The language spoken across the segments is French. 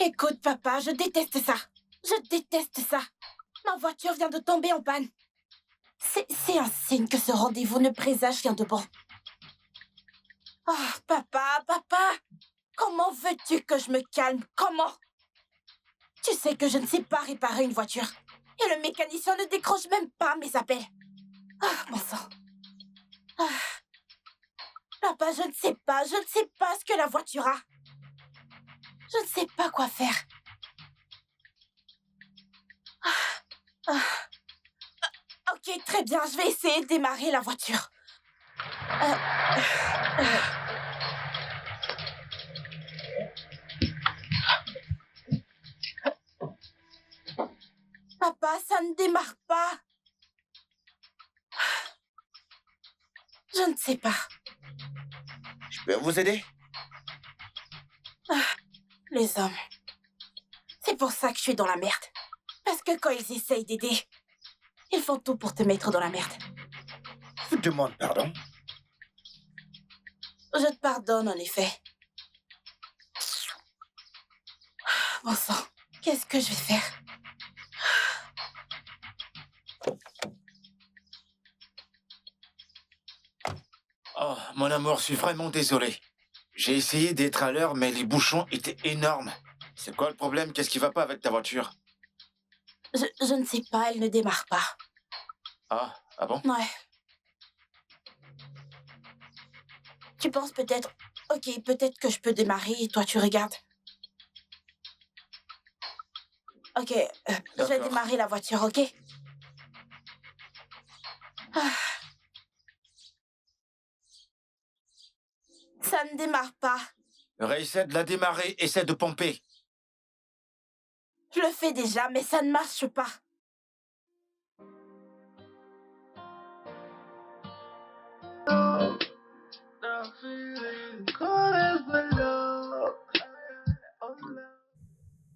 Écoute, papa, je déteste ça. Je déteste ça. Ma voiture vient de tomber en panne. C'est un signe que ce rendez-vous ne présage rien de bon. Oh, papa, comment veux-tu que je me calme? Comment? Tu sais que je ne sais pas réparer une voiture. Et le mécanicien ne décroche même pas mes appels. Ah, mon sang. Ah. Papa, je ne sais pas ce que la voiture a. Je ne sais pas quoi faire. Ok, très bien, je vais essayer de démarrer la voiture. Papa, ça ne démarre pas. Je ne sais pas. Je peux vous aider? Les hommes. C'est pour ça que je suis dans la merde. Parce que quand ils essayent d'aider, ils font tout pour te mettre dans la merde. Je vous demande pardon. Je te pardonne, en effet. Bon sang, qu'est-ce que je vais faire? Oh, mon amour, je suis vraiment désolé. J'ai essayé d'être à l'heure, mais les bouchons étaient énormes. C'est quoi le problème? Qu'est-ce qui va pas avec ta voiture? Je ne sais pas, elle ne démarre pas. Ah bon? Ouais. Tu penses peut-être... Ok, peut-être que je peux démarrer et toi tu regardes. Ok, je vais D'accord. démarrer la voiture, ok? Ah. Ça ne démarre pas. Réessaie de la démarrer, essaie de pomper. Je le fais déjà, mais ça ne marche pas.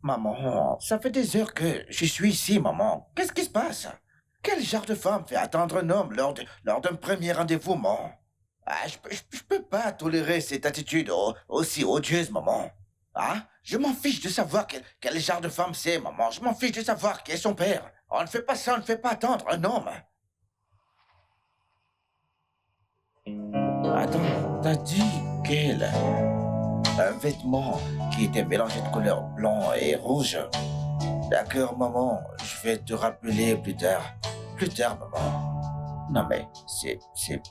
Maman, ça fait des heures que je suis ici, maman. Qu'est-ce qui se passe? Quel genre de femme fait attendre un homme lors d'un premier rendez-vous, maman? Ah, je peux pas tolérer cette attitude aussi odieuse, maman. Ah, je m'en fiche de savoir quel genre de femme c'est, maman. Je m'en fiche de savoir qui est son père. On ne fait pas ça, on ne fait pas attendre un homme. Attends, t'as dit quel? Un vêtement qui était mélangé de couleurs blanc et rouge. D'accord, maman, je vais te rappeler plus tard. Plus tard, maman. Non mais, c'est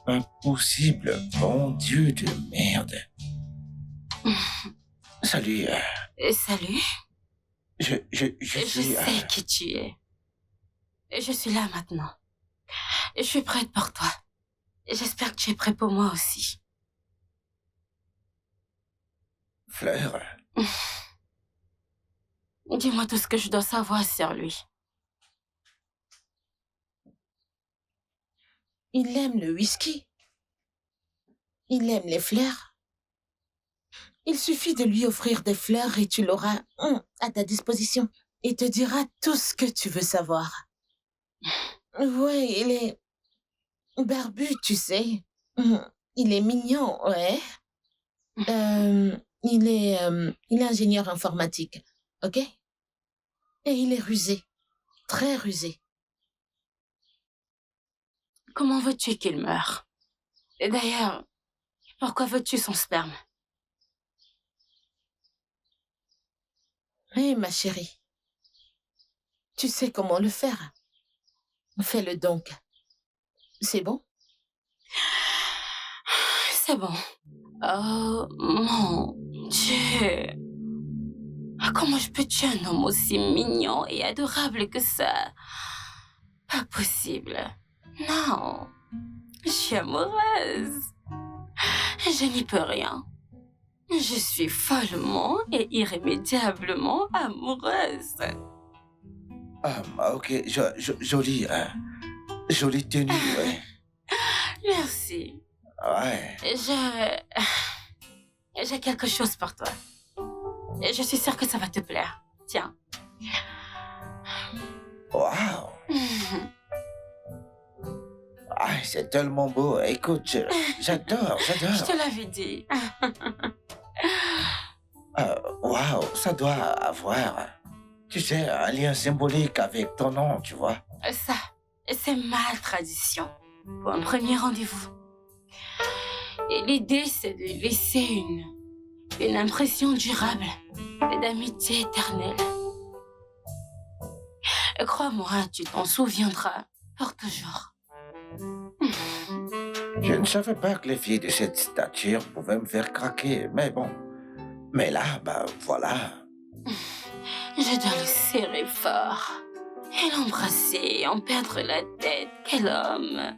pas possible. Bon Dieu de merde. Salut. Salut. Je Je suis... sais qui tu es. Et je suis là maintenant. Et je suis prête pour toi. Et j'espère que tu es prêt pour moi aussi. Fleur. Dis-moi tout ce que je dois savoir sur lui. Il aime le whisky. Il aime les fleurs. Il suffit de lui offrir des fleurs et tu l'auras à ta disposition. Il te dira tout ce que tu veux savoir. Ouais, il est barbu, tu sais. Il est mignon, ouais. Il est ingénieur informatique, ok? Et il est rusé, très rusé. Comment veux-tu qu'il meure? Et d'ailleurs, pourquoi veux-tu son sperme? Hé, ma chérie, tu sais comment le faire. Fais-le donc. C'est bon? C'est bon. Oh, mon Dieu. Comment je peux tuer un homme aussi mignon et adorable que ça? Pas possible. Non. Je suis amoureuse. Je n'y peux rien. Je suis follement et irrémédiablement amoureuse. Ok, jolie, jolie tenue, ouais. Merci. Ouais. J'ai quelque chose pour toi. Et je suis sûre que ça va te plaire. Tiens. Waouh. Ah, c'est tellement beau. Écoute, j'adore. Je te l'avais dit. Waouh, ça doit avoir, tu sais, un lien symbolique avec ton nom, tu vois. Ça, c'est ma tradition pour un premier rendez-vous. Et l'idée, c'est de laisser une impression durable et d'amitié éternelle. Et crois-moi, tu t'en souviendras pour toujours. Je ne savais pas que les filles de cette stature pouvaient me faire craquer, mais bon. Mais là, bah voilà. Je dois le serrer fort et l'embrasser, en perdre la tête. Quel homme!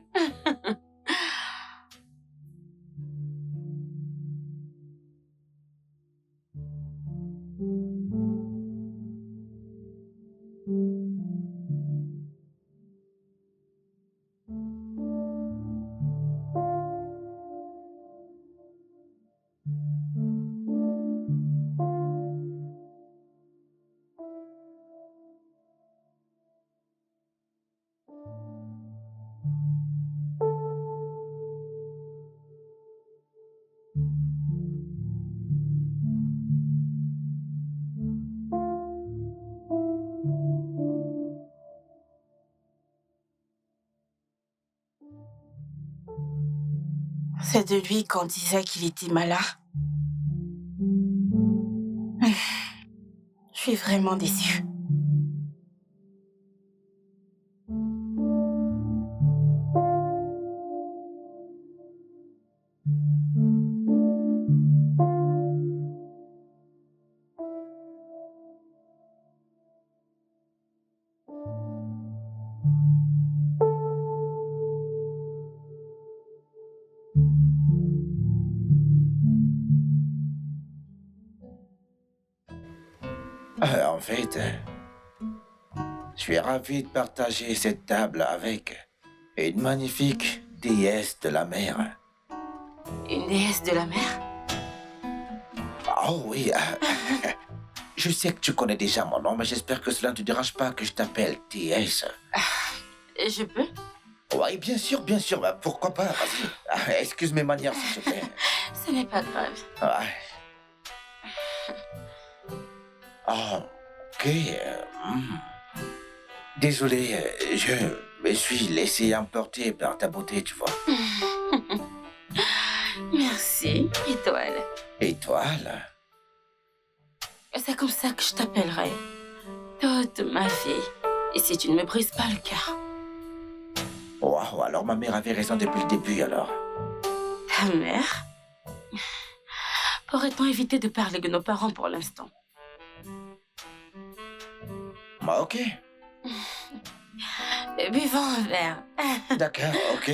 C'est de lui qu'on disait qu'il était malin. Je suis vraiment déçue. En fait, je suis ravi de partager cette table avec une magnifique déesse de la mer. Une déesse de la mer? Oh oui, je sais que tu connais déjà mon nom, mais j'espère que cela ne te dérange pas que je t'appelle déesse. Je peux? Oui, bien sûr, bah, pourquoi pas, vas-y. Excuse mes manières, s'il te plaît. Ce n'est pas grave. Ouais. Ah, ok. Désolé, je me suis laissé emporter par ta beauté, tu vois. Merci, Étoile. Étoile? C'est comme ça que je t'appellerai toute ma vie. Et si tu ne me brises pas le cœur. Waouh, alors ma mère avait raison depuis le début, alors. Ta mère? Pourrait-on éviter de parler de nos parents pour l'instant? Ok. Buvons un verre. D'accord, ok.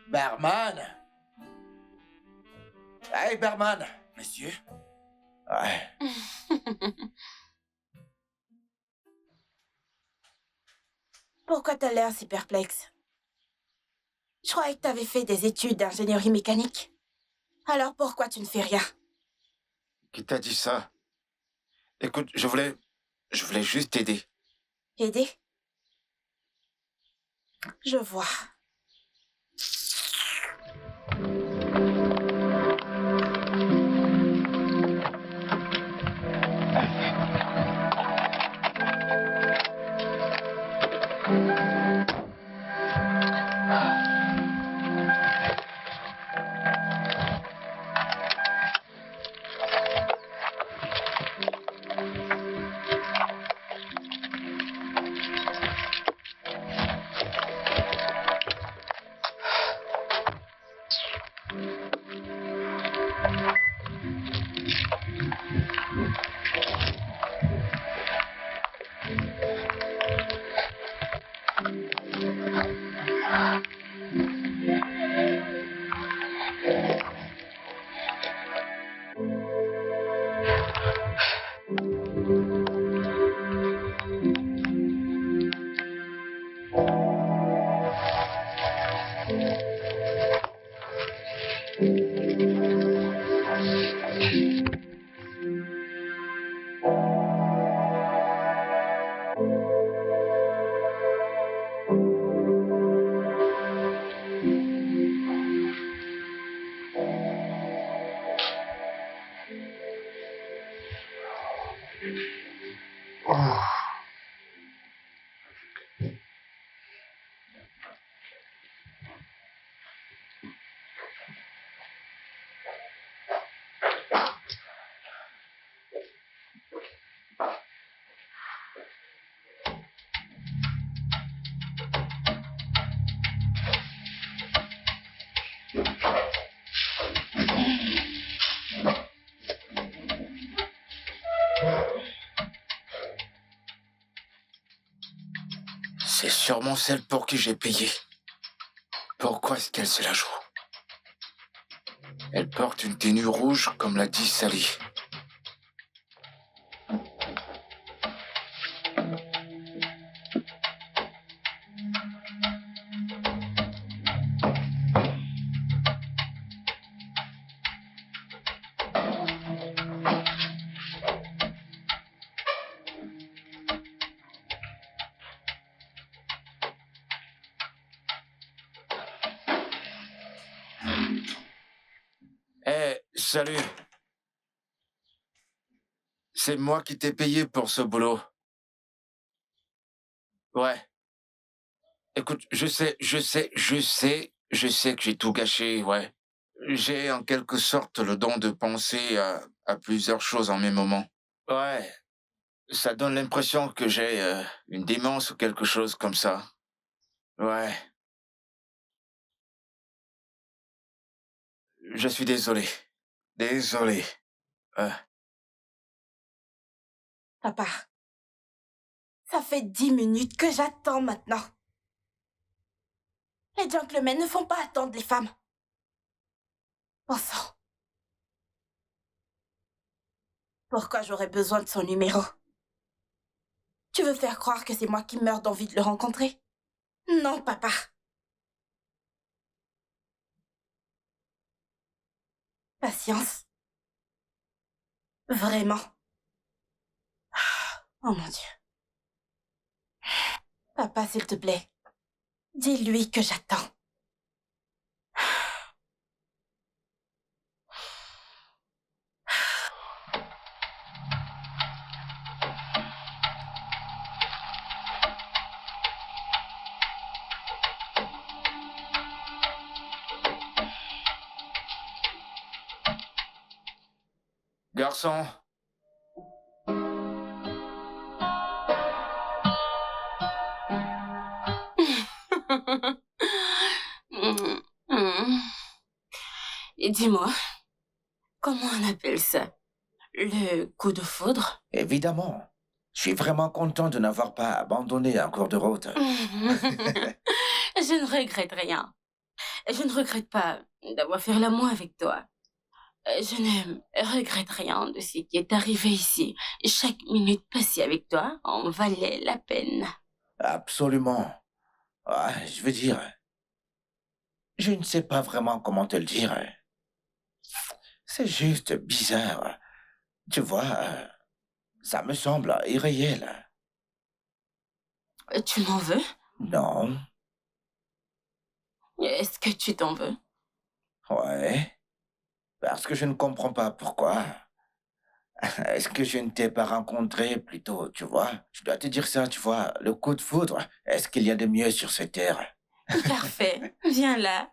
Barman? Hey, barman! Monsieur? Ouais. Pourquoi t'as l'air si perplexe? Je croyais que t'avais fait des études d'ingénierie mécanique. Alors pourquoi tu ne fais rien? Qui t'a dit ça? Écoute, je voulais juste t'aider. Aider? Je vois. C'est sûrement celle pour qui j'ai payé. Pourquoi est-ce qu'elle se la joue? Elle porte une tenue rouge comme l'a dit Sally. Salut. C'est moi qui t'ai payé pour ce boulot. Ouais. Écoute, je sais que j'ai tout gâché, ouais. J'ai en quelque sorte le don de penser à plusieurs choses en même moment. Ouais. Ça donne l'impression que j'ai une démence ou quelque chose comme ça. Ouais. Je suis désolé. Désolé. Papa, ça fait 10 minutes que j'attends maintenant. Les gentlemen ne font pas attendre les femmes. Bon sang. Pourquoi j'aurais besoin de son numéro? Tu veux faire croire que c'est moi qui meurs d'envie de le rencontrer? Non, papa. Patience. Vraiment. Oh mon Dieu. Papa, s'il te plaît, dis-lui que j'attends. Garçon. Et dis-moi, comment on appelle ça? Le coup de foudre? Évidemment. Je suis vraiment content de n'avoir pas abandonné en cours de route. Je ne regrette rien. Je ne regrette pas d'avoir fait l'amour avec toi. Je ne regrette rien de ce qui est arrivé ici. Chaque minute passée avec toi en valait la peine. Absolument. Ah, je veux dire, je ne sais pas vraiment comment te le dire. C'est juste bizarre. Tu vois, ça me semble irréel. Tu m'en veux? Non, Est-ce que tu t'en veux? ouais, parce que je ne comprends pas pourquoi. Est-ce que je ne t'ai pas rencontré plutôt, tu vois? Je dois te dire ça, tu vois, le coup de foudre. Est-ce qu'il y a de mieux sur cette terre? Parfait. Viens là.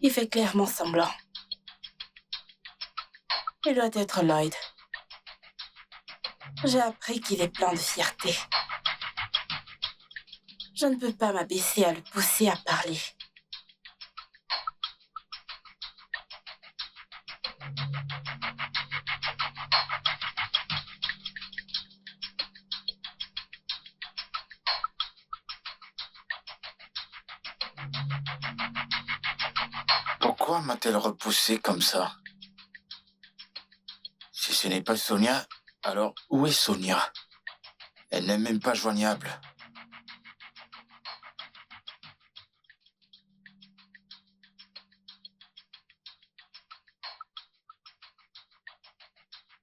Il fait clairement semblant. Il doit être Lloyd. J'ai appris qu'il est plein de fierté. Je ne peux pas m'abaisser à le pousser à parler. Pourquoi m'a-t-elle repoussé comme ça? Si Si ce n'est pas Sonia, alors où est Sonia? Elle n'est même pas joignable.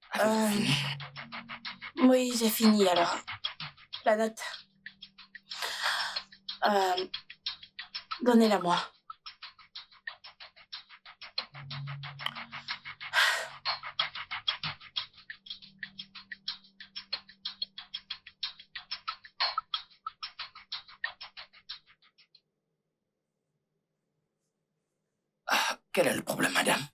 Avez-vous fini? Oui, j'ai fini alors. La note. Donnez-la moi. Quel est le problème, madame?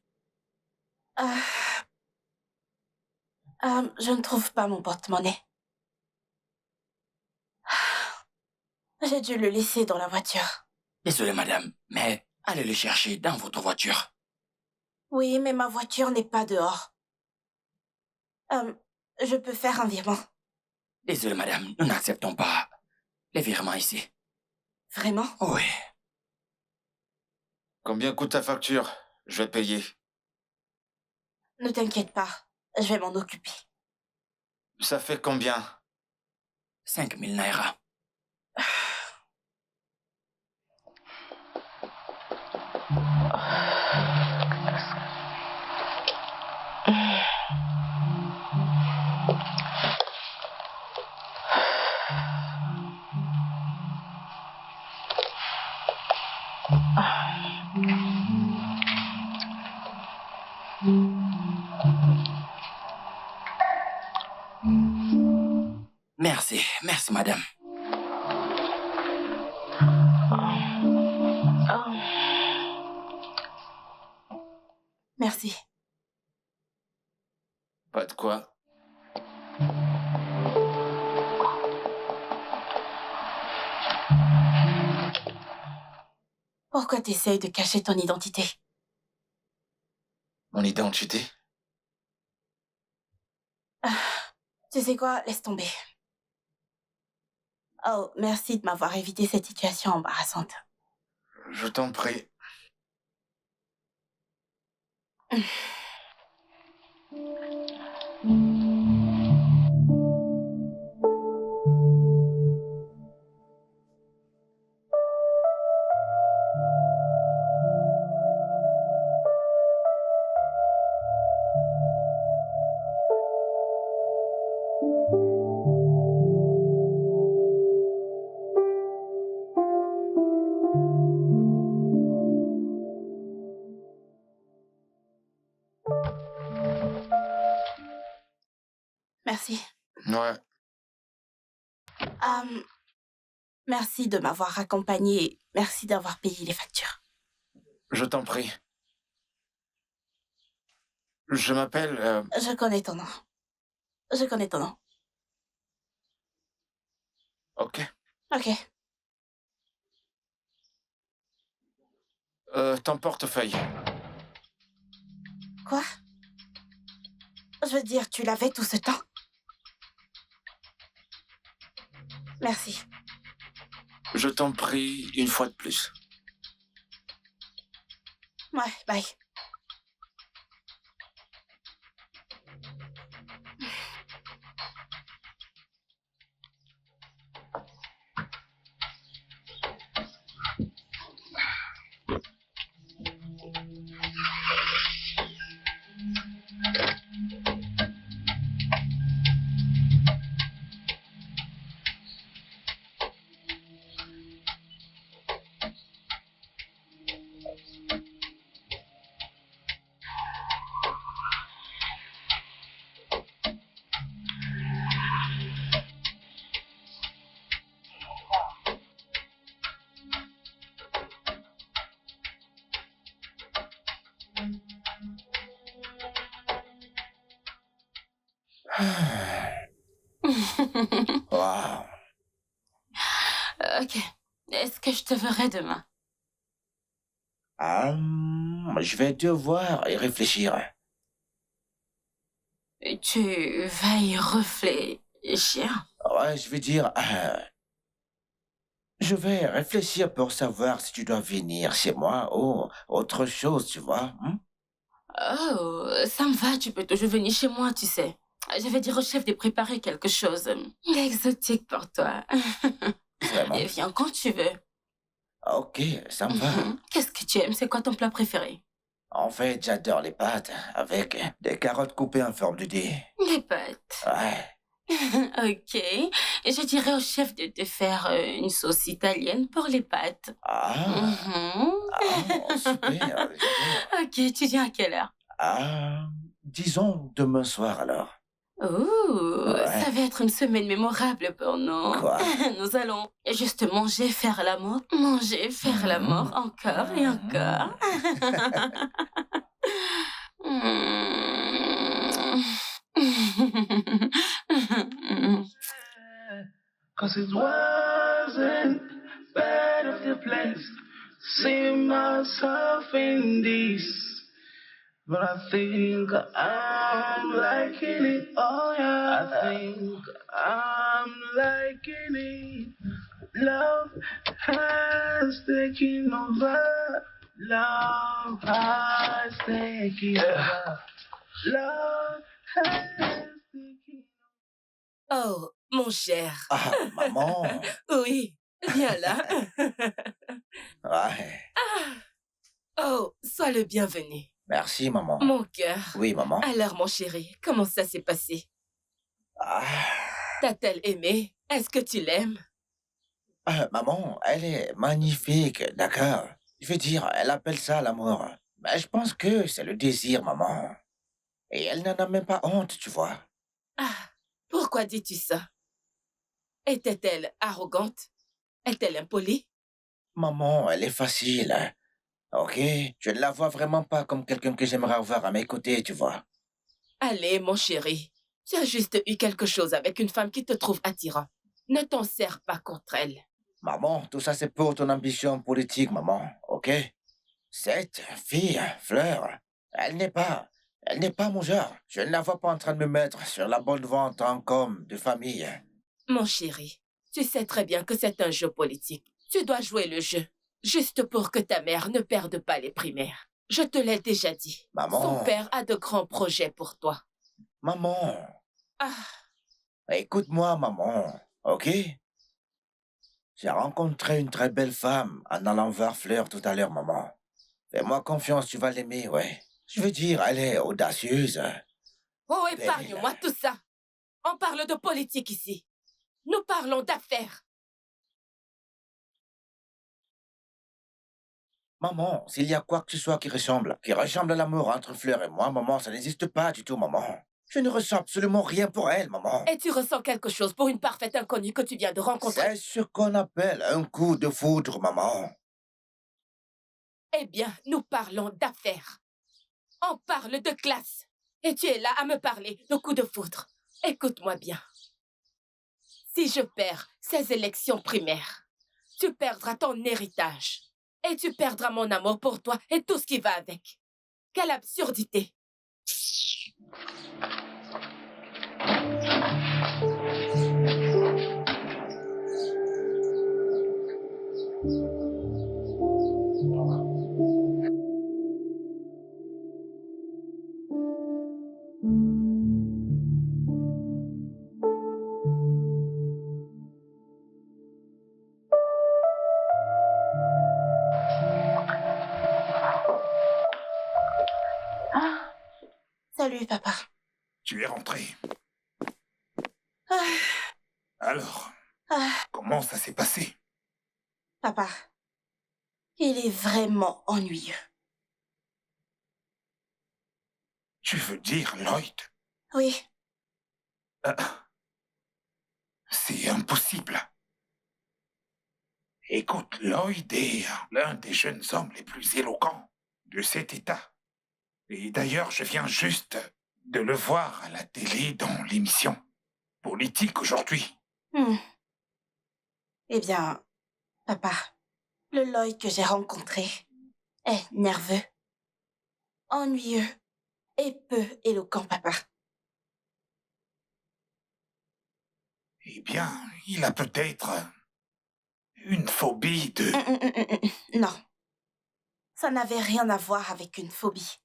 Je ne trouve pas mon porte-monnaie. J'ai dû le laisser dans la voiture. Désolé, madame, mais allez le chercher dans votre voiture. Oui, mais ma voiture n'est pas dehors. Je peux faire un virement. Désolé, madame, nous n'acceptons pas les virements ici. Vraiment? Oui. Combien coûte ta facture? Je vais payer. Ne t'inquiète pas, je vais m'en occuper. Ça fait combien? 5000 naira. Merci, madame. Merci. Pas de quoi. Pourquoi t'essayes de cacher ton identité? Mon identité? Tu sais quoi? Laisse tomber. Oh, merci de m'avoir évité cette situation embarrassante. Je t'en prie. Merci. Ouais. Merci de m'avoir accompagnée. Merci d'avoir payé les factures. Je t'en prie. Je m'appelle... Je connais ton nom. Je connais ton nom. Ok. Ok. Ton portefeuille. Quoi? Je veux dire, tu l'avais tout ce temps? Merci. Je t'en prie une fois de plus. Ouais, bye. Wow. Ok. Est-ce que je te verrai demain? Je vais devoir y réfléchir. Tu vas y réfléchir? Ouais, je vais dire... je vais réfléchir pour savoir si tu dois venir chez moi ou autre chose, tu vois. Oh, ça me va, tu peux toujours venir chez moi, tu sais. Je vais dire au chef de préparer quelque chose d'exotique pour toi. Vraiment? Et viens quand tu veux. Ok, ça me va. Qu'est-ce que tu aimes? C'est quoi ton plat préféré? En fait, j'adore les pâtes avec des carottes coupées en forme de dé. Les pâtes. Ouais. Ok. Et je dirais au chef de te faire une sauce italienne pour les pâtes. Ah, super, j'adore. Ok, tu viens à quelle heure? Disons demain soir alors. Ouh, Ouais. ça va être une semaine mémorable pour nous. Quoi? Nous allons juste manger, faire l'amour, manger, faire l'amour, encore et encore. Cause it wasn't better place. See myself in this. But I think I'm liking it. Oh yeah. I think I'm liking it. Love has taken over. Love has taken over. Love has taken Oh, mon cher. Ah, maman. Oui, viens là. Ouais. Oh, sois le bienvenu. Merci, maman. Mon cœur. Oui, maman. Alors, mon chéri, comment ça s'est passé? Ah, T'a-t-elle aimé? Est-ce que tu l'aimes? maman, elle est magnifique, d'accord. Je veux dire, elle appelle ça l'amour. Mais je pense que c'est le désir, maman. Et elle n'en a même pas honte, tu vois. Ah, pourquoi dis-tu ça? Était-elle arrogante? Est-elle impolie? Maman, elle est facile. Hein. Ok, je ne la vois vraiment pas comme quelqu'un que j'aimerais avoir à mes côtés, tu vois. Allez, mon chéri, tu as juste eu quelque chose avec une femme qui te trouve attirant. Ne t'en sers pas contre elle. Maman, tout ça c'est pour ton ambition politique, maman, ok? Cette fille, Fleur, elle n'est pas mon genre. Je ne la vois pas en train de me mettre sur la bonne voie en tant qu'homme de famille. Mon chéri, tu sais très bien que c'est un jeu politique. Tu dois jouer le jeu, juste pour que ta mère ne perde pas les primaires. Je te l'ai déjà dit. Maman. Son père a de grands projets pour toi. Maman, Ah, écoute-moi, maman, ok? J'ai rencontré une très belle femme en allant voir Fleur tout à l'heure, maman. Fais-moi confiance, tu vas l'aimer, ouais. Je veux dire, elle est audacieuse. oh, épargne-moi tout ça. On parle de politique ici. Nous parlons d'affaires. Maman, s'il y a quoi que ce soit qui ressemble à l'amour entre Fleur et moi, maman, ça n'existe pas du tout, maman. Je ne ressens absolument rien pour elle, maman. Et tu ressens quelque chose pour une parfaite inconnue que tu viens de rencontrer. C'est ce qu'on appelle un coup de foudre, maman. Eh bien, nous parlons d'affaires. On parle de classe. Et tu es là à me parler de coup de foudre. Écoute-moi bien. Si je perds ces élections primaires, tu perdras ton héritage. Et tu perdras mon amour pour toi et tout ce qui va avec. Quelle absurdité! Salut, papa. Tu es rentré. Ah, Alors, ah, comment ça s'est passé? papa, il est vraiment ennuyeux. Tu veux dire Lloyd? Oui, C'est impossible. Écoute, Lloyd est l'un des jeunes hommes les plus éloquents de cet État. Et d'ailleurs, je viens juste de le voir à la télé dans l'émission politique aujourd'hui. Eh bien, papa, le Lloyd que j'ai rencontré est nerveux, ennuyeux et peu éloquent, papa. Eh bien, il a peut-être une phobie de... Non, ça n'avait rien à voir avec une phobie.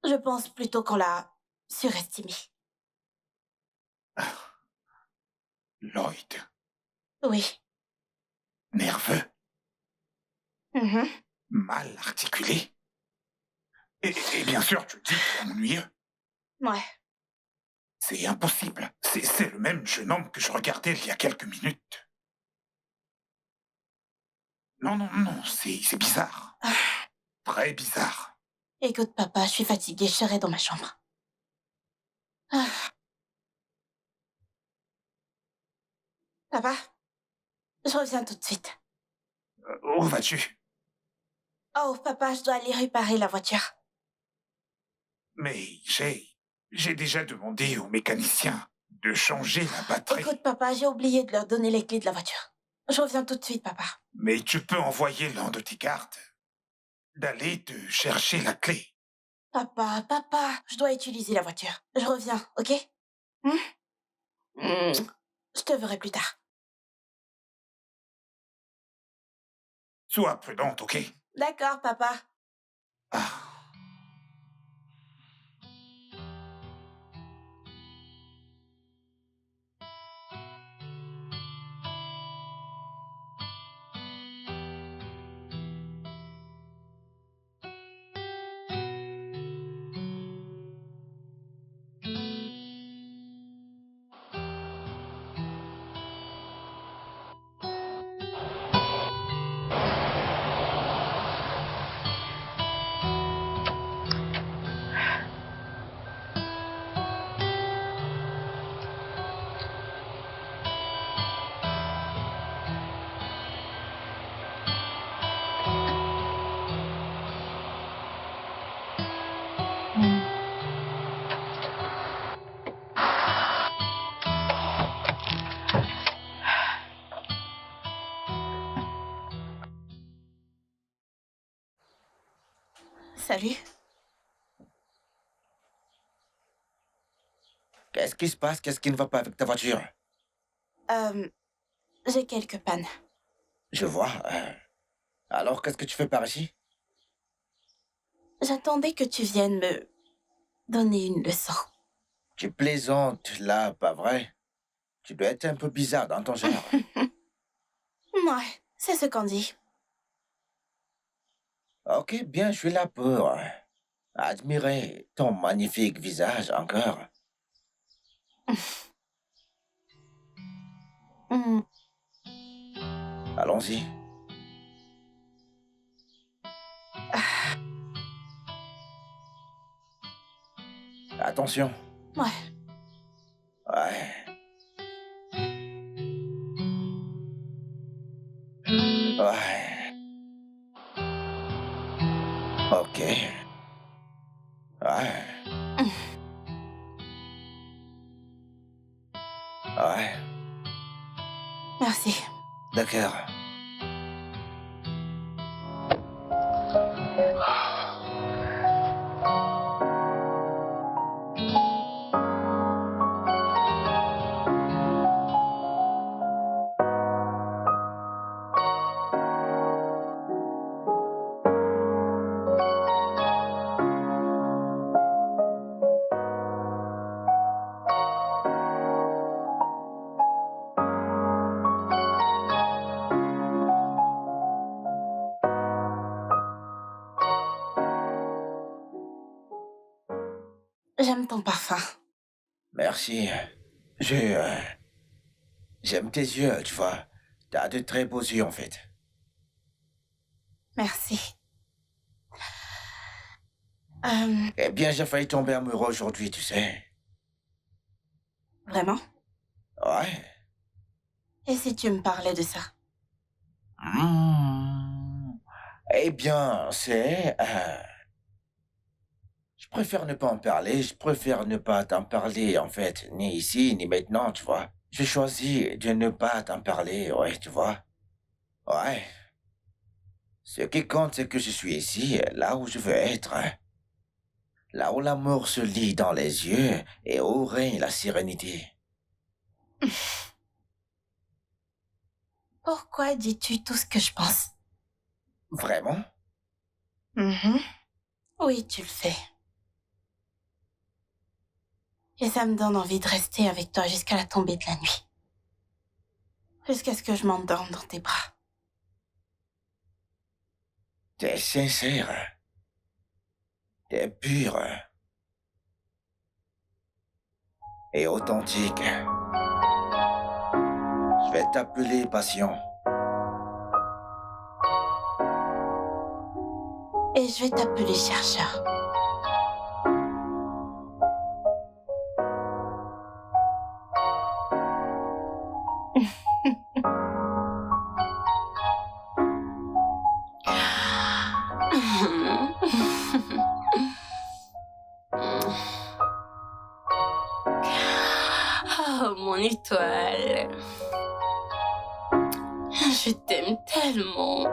Je pense plutôt qu'on l'a surestimé. Lloyd, Oui. nerveux, Mhm. mal articulé. Et bien sûr, tu dis qu'il est ennuyeux. Ouais. C'est impossible. C'est le même jeune homme que je regardais il y a quelques minutes. Non, c'est bizarre. Très bizarre. Écoute, papa, je suis fatiguée, je serai dans ma chambre. Ah. Papa, je reviens tout de suite. Où vas-tu? Oh, papa, je dois aller réparer la voiture. Mais j'ai déjà demandé au mécanicien de changer la batterie. Écoute, papa, j'ai oublié de leur donner les clés de la voiture. Je reviens tout de suite, papa. Mais tu peux envoyer l'un de tes gardes d'aller te chercher la clé. Papa, je dois utiliser la voiture. Je reviens, ok? Je te verrai plus tard. Sois prudente, ok? D'accord, papa. Ah. Salut. Qu'est-ce qui se passe? Qu'est-ce qui ne va pas avec ta voiture? J'ai quelques pannes. Je vois. Alors, qu'est-ce que tu fais par ici? J'attendais que tu viennes me donner une leçon. Tu plaisantes, là, pas vrai? Tu dois être un peu bizarre dans ton genre. Ouais, c'est ce qu'on dit. Ok, bien, je suis là pour admirer ton magnifique visage encore. Allons-y. Attention. Ouais. Ouais. Ouais. Ok. Ouais. Ouais. Merci. D'accord. J'aime ton parfum. Merci. J'aime tes yeux, tu vois. T'as de très beaux yeux, en fait. Merci. Eh bien, j'ai failli tomber amoureux aujourd'hui, tu sais. Vraiment? Ouais. Et si tu me parlais de ça? Eh bien, je préfère ne pas en parler, je préfère ne pas t'en parler, en fait, ni ici, ni maintenant, tu vois. J'ai choisi de ne pas t'en parler, ouais, tu vois. Ouais. Ce qui compte, c'est que je suis ici, là où je veux être. Là où l'amour se lit dans les yeux et où règne la sérénité. Pourquoi dis-tu tout ce que je pense? Vraiment? Oui, tu le fais. Et ça me donne envie de rester avec toi jusqu'à la tombée de la nuit. Jusqu'à ce que je m'endorme dans tes bras. T'es sincère. T'es pure. Et authentique. Je vais t'appeler Passion. Et je vais t'appeler chercheur. Oh, mon étoile. Je t'aime tellement.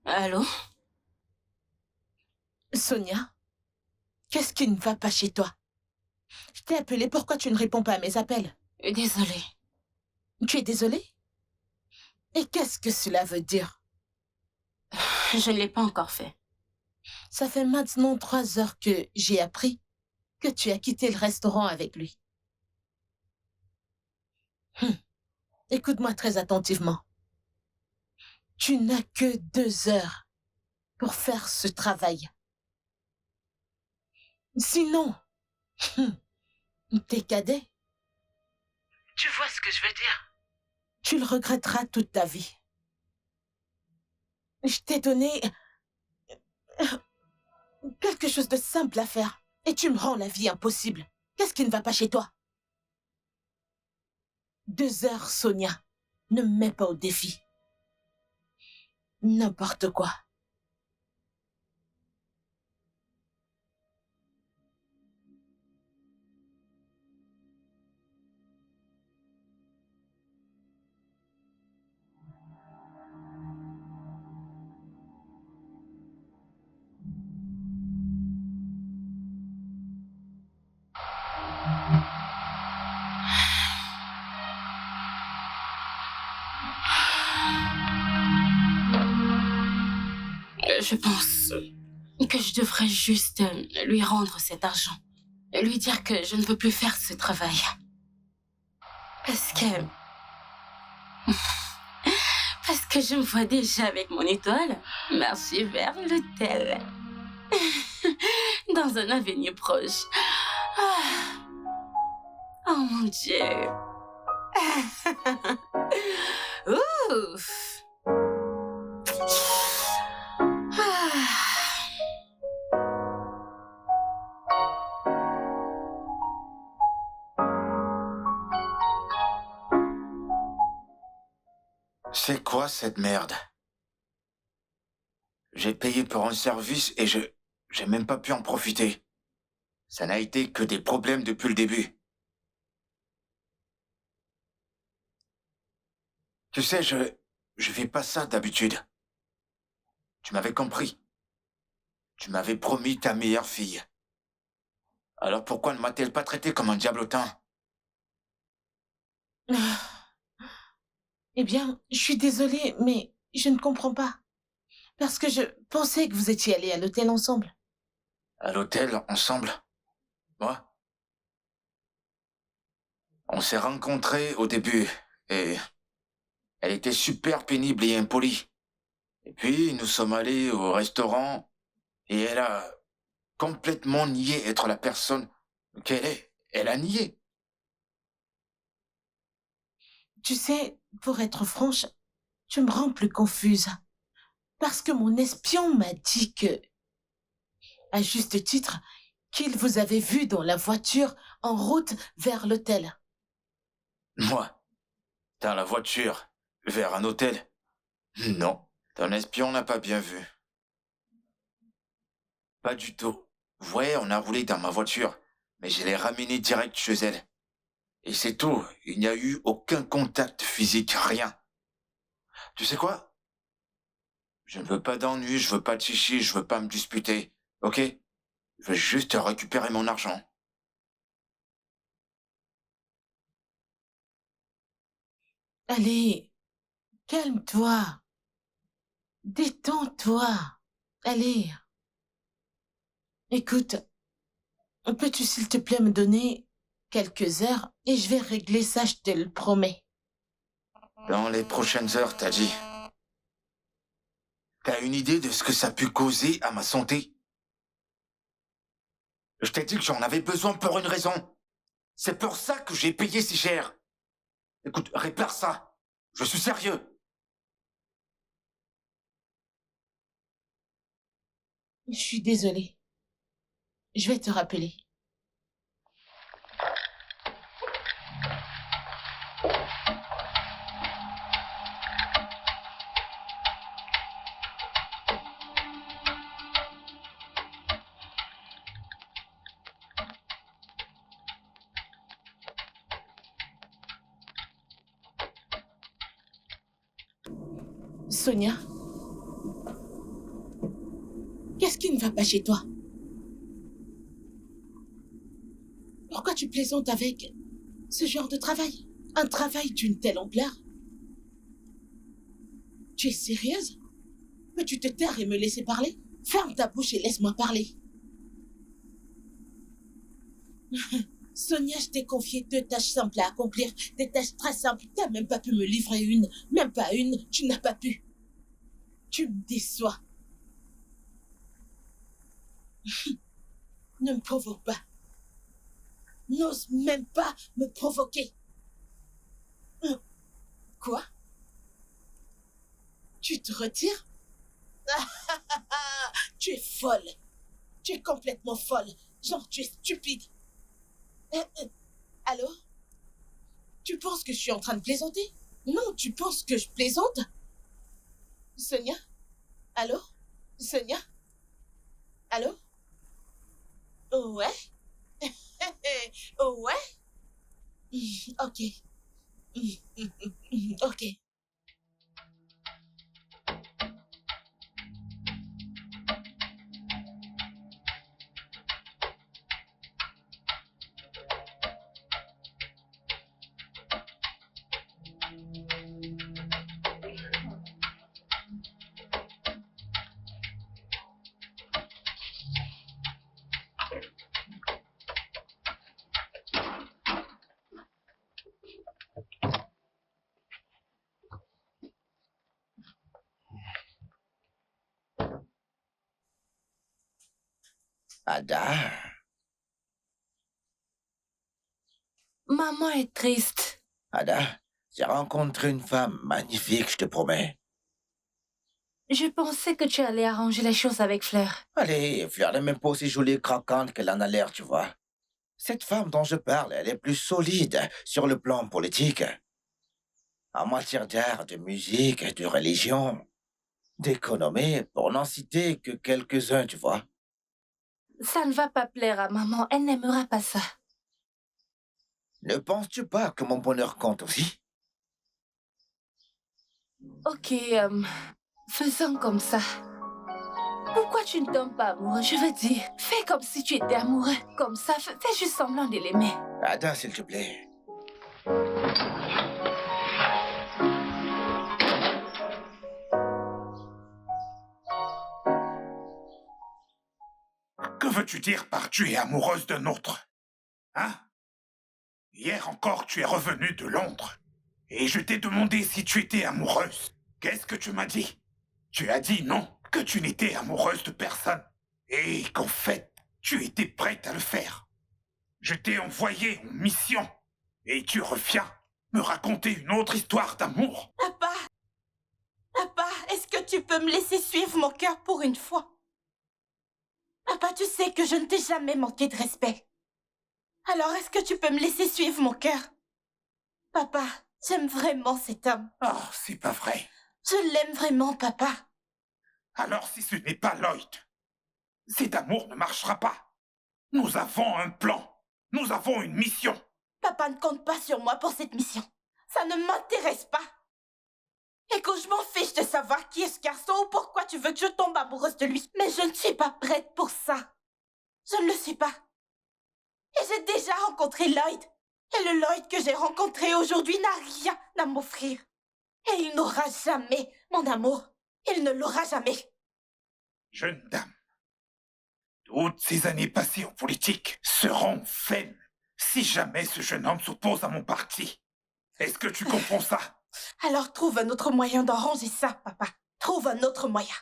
Allô? Sonia, qu'est-ce qui ne va pas chez toi? Je t'ai appelé, pourquoi tu ne réponds pas à mes appels? Désolée. Tu es désolée? Et qu'est-ce que cela veut dire? Je ne l'ai pas encore fait. Ça fait maintenant 3 heures que j'ai appris que tu as quitté le restaurant avec lui. Écoute-moi très attentivement. Tu n'as que 2 heures pour faire ce travail. Sinon, t'es cadet. Tu vois ce que je veux dire? Tu le regretteras toute ta vie. Je t'ai donné quelque chose de simple à faire et tu me rends la vie impossible. Qu'est-ce qui ne va pas chez toi? 2 heures, Sonia. Ne me mets pas au défi. N'importe quoi. Je pense que je devrais juste lui rendre cet argent. Lui dire que je ne veux plus faire ce travail. Parce que je me vois déjà avec mon étoile marcher vers l'hôtel. Dans un avenir proche. Ah. Oh mon Dieu. Ouf. C'est quoi cette merde? J'ai payé pour un service et j'ai même pas pu en profiter. Ça n'a été que des problèmes depuis le début. Tu sais, je fais pas ça d'habitude. Tu m'avais compris. Tu m'avais promis ta meilleure fille. Alors pourquoi ne m'a-t-elle pas traité comme un diablotin? Eh bien, je suis désolée, mais je ne comprends pas. Parce que je pensais que vous étiez allés à l'hôtel ensemble. À l'hôtel, ensemble? Moi? On s'est rencontrés au début, et elle était super pénible et impolie. Et puis, nous sommes allés au restaurant, et elle a complètement nié être la personne qu'elle est. Elle a nié. Tu sais, pour être franche, tu me rends plus confuse. Parce que mon espion m'a dit que, à juste titre, qu'il vous avait vu dans la voiture en route vers l'hôtel. Moi? Dans la voiture? Vers un hôtel? Non, ton espion n'a pas bien vu. Pas du tout. Ouais, on a roulé dans ma voiture, mais je l'ai ramenée direct chez elle. Et c'est tout, il n'y a eu aucun contact physique, rien. Tu sais quoi? Je ne veux pas d'ennui, je veux pas de chichi, je veux pas me disputer, ok? Je veux juste récupérer mon argent. Allez, calme-toi. Détends-toi. Allez. Écoute, peux-tu s'il te plaît me donner quelques heures et je vais régler ça, je te le promets. Dans les prochaines heures, t'as dit. T'as une idée de ce que ça a pu causer à ma santé? Je t'ai dit que j'en avais besoin pour une raison. C'est pour ça que j'ai payé si cher. Écoute, répare ça. Je suis sérieux. Je suis désolée. Je vais te rappeler. Sonia, qu'est-ce qui ne va pas chez toi? Pourquoi tu plaisantes avec ce genre de travail? Un travail d'une telle ampleur? Tu es sérieuse? Peux-tu te taire et me laisser parler? Ferme ta bouche et laisse-moi parler. Sonia, je t'ai confié 2 tâches simples à accomplir. Des tâches très simples. T'as même pas pu me livrer une. Même pas une. Tu n'as pas pu. Tu me déçois. Ne me provoque pas. N'ose même pas me provoquer. Quoi? Tu te retires? Tu es folle. Tu es complètement folle. Genre, tu es stupide. Allô? Tu penses que je suis en train de plaisanter? Non, tu penses que je plaisante? Sonia? Allô? Sonia? Allô? Oh ouais? Oh ouais? Ok. Ok. Ada, Maman est triste. Ada, j'ai rencontré une femme magnifique, je te promets. Je pensais que tu allais arranger les choses avec Fleur. Allez, Fleur n'est même pas aussi jolie et croquante qu'elle en a l'air, tu vois. Cette femme dont je parle, elle est plus solide sur le plan politique. En matière d'art, de musique, de religion, d'économie, pour n'en citer que quelques-uns, tu vois. Ça ne va pas plaire à maman. Elle n'aimera pas ça. Ne penses-tu pas que mon bonheur compte aussi? Ok, faisons comme ça. Pourquoi tu ne tombes pas amoureux? Je veux dire, fais comme si tu étais amoureux. Comme ça, fais juste semblant de l'aimer. Ada, s'il te plaît. Que veux-tu dire par tu es amoureuse d'un autre? Hein? Hier encore, tu es revenue de Londres. Et je t'ai demandé si tu étais amoureuse. Qu'est-ce que tu m'as dit? Tu as dit non, que tu n'étais amoureuse de personne. Et qu'en fait, tu étais prête à le faire. Je t'ai envoyé en mission. Et tu reviens me raconter une autre histoire d'amour. Papa! Papa, est-ce que tu peux me laisser suivre mon cœur pour une fois? Papa, tu sais que je ne t'ai jamais manqué de respect. Alors, est-ce que tu peux me laisser suivre mon cœur? Papa, j'aime vraiment cet homme. Oh, c'est pas vrai. Je l'aime vraiment, papa. Alors si ce n'est pas Lloyd, cet amour ne marchera pas. Nous avons un plan. Nous avons une mission. Papa ne compte pas sur moi pour cette mission. Ça ne m'intéresse pas. Écoute, je m'en fiche de savoir qui est ce garçon ou pourquoi tu veux que je tombe amoureuse de lui. Mais je ne suis pas prête pour ça. Je ne le suis pas. Et j'ai déjà rencontré Lloyd. Et le Lloyd que j'ai rencontré aujourd'hui n'a rien à m'offrir. Et il n'aura jamais mon amour. Il ne l'aura jamais. Jeune dame, toutes ces années passées en politique seront vaines si jamais ce jeune homme s'oppose à mon parti. Est-ce que tu comprends ça? Alors trouve un autre moyen d'arranger ça, papa. Trouve un autre moyen.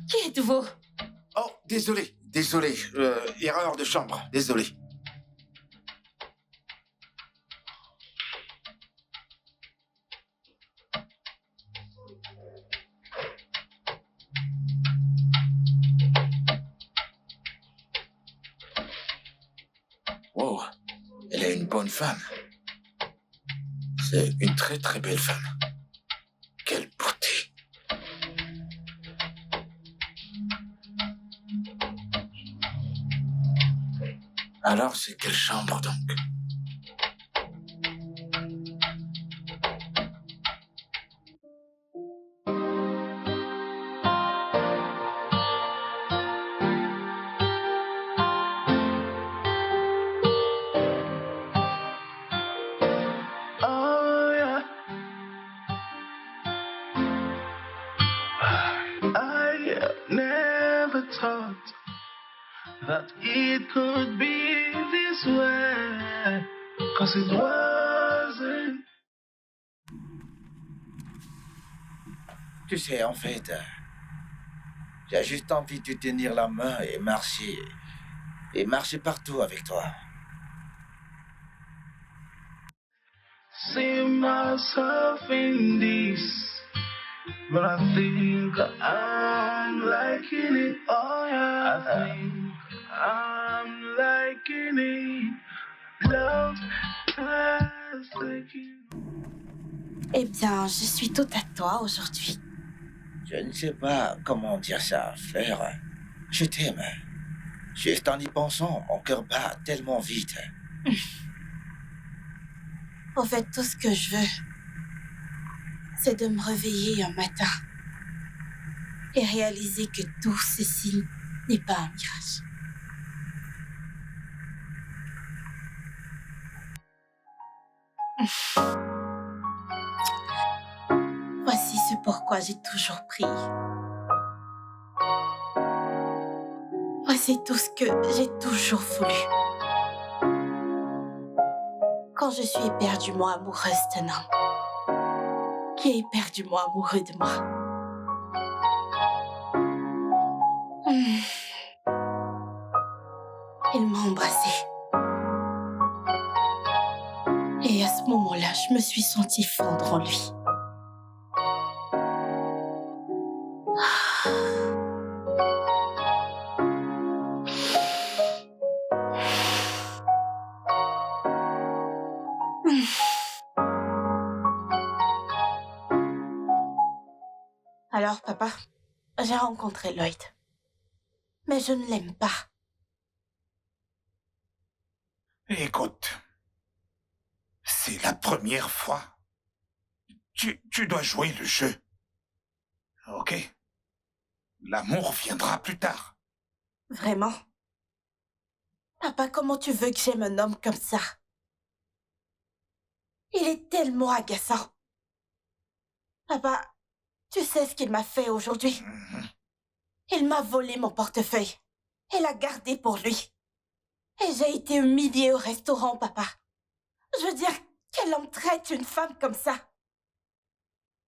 Qui êtes-vous? Oh, désolé. Erreur de chambre, désolé. Wow, elle est une bonne femme. C'est une très très belle femme. Quelle beauté. Alors, c'est quelle chambre donc? Oh yeah. I never thought that it could be this way, 'cause it wasn't. Tu sais, en fait, j'ai juste envie de te tenir la main et marcher partout avec toi. See myself in this, but I think I'm liking it. Oh yeah, I think I'm liking it. Love has taken. Eh bien, je suis tout à toi aujourd'hui. Je ne sais pas comment dire ça, Fleur. Je t'aime. Juste en y pensant, mon cœur bat tellement vite. En fait, tout ce que je veux, c'est de me réveiller un matin et réaliser que tout ceci n'est pas un mirage. Voici ce pourquoi j'ai toujours prié. Voici tout ce que j'ai toujours voulu. Quand je suis éperdument amoureuse d'un homme qui est éperdument amoureux de moi. Il m'a embrassée. Et à ce moment-là, je me suis sentie fondre en lui. Alors, papa, j'ai rencontré Lloyd. Mais je ne l'aime pas. Écoute, c'est la première fois. Tu dois jouer le jeu. Ok? L'amour viendra plus tard. Vraiment? Papa, comment tu veux que j'aime un homme comme ça? Il est tellement agaçant. Papa, tu sais ce qu'il m'a fait aujourd'hui? Il m'a volé mon portefeuille et l'a gardé pour lui. Et j'ai été humiliée au restaurant, papa. Je veux dire, quel homme traite une femme comme ça?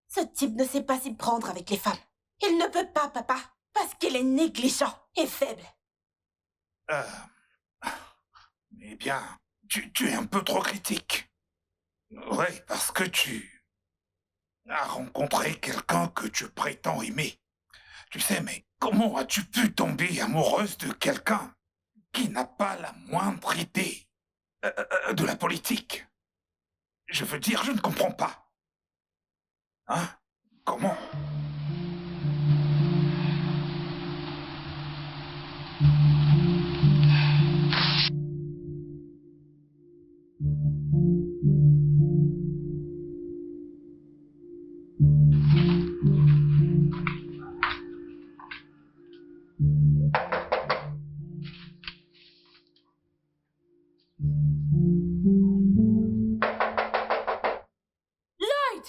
Ce type ne sait pas s'y prendre avec les femmes. Il ne peut pas, papa, parce qu'il est négligent et faible. Eh bien, tu es un peu trop critique. Ouais, parce que tu as rencontré quelqu'un que tu prétends aimer. Tu sais, mais comment as-tu pu tomber amoureuse de quelqu'un qui n'a pas la moindre idée de la politique? Je veux dire, je ne comprends pas. Hein? Comment? Lloyd!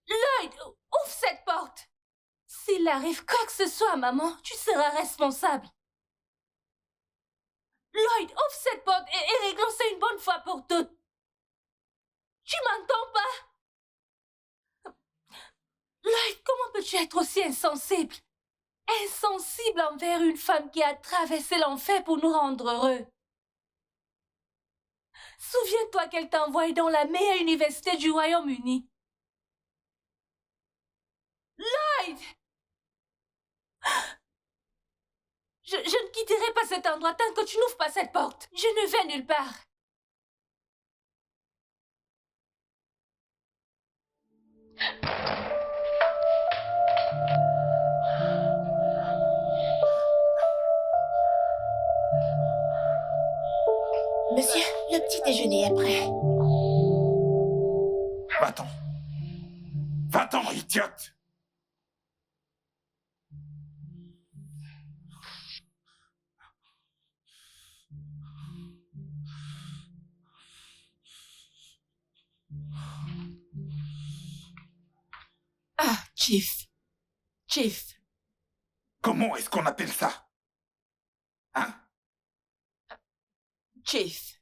Lloyd, ouvre cette porte! S'il arrive quoi que ce soit, maman, tu seras responsable. Lloyd, ouvre cette porte et réglons ça une bonne fois pour toutes. Tu m'entends pas? Lloyd, comment peux-tu être aussi insensible? Insensible envers une femme qui a traversé l'enfer pour nous rendre heureux. Souviens-toi qu'elle t'a envoyé dans la meilleure université du Royaume-Uni. Lloyd! Je ne quitterai pas cet endroit tant que tu n'ouvres pas cette porte. Je ne vais nulle part. Monsieur, le petit déjeuner est prêt. Va-t'en. Va-t'en, idiote. Ah, Chief. Chief. Comment est-ce qu'on appelle ça? Hein? Chief.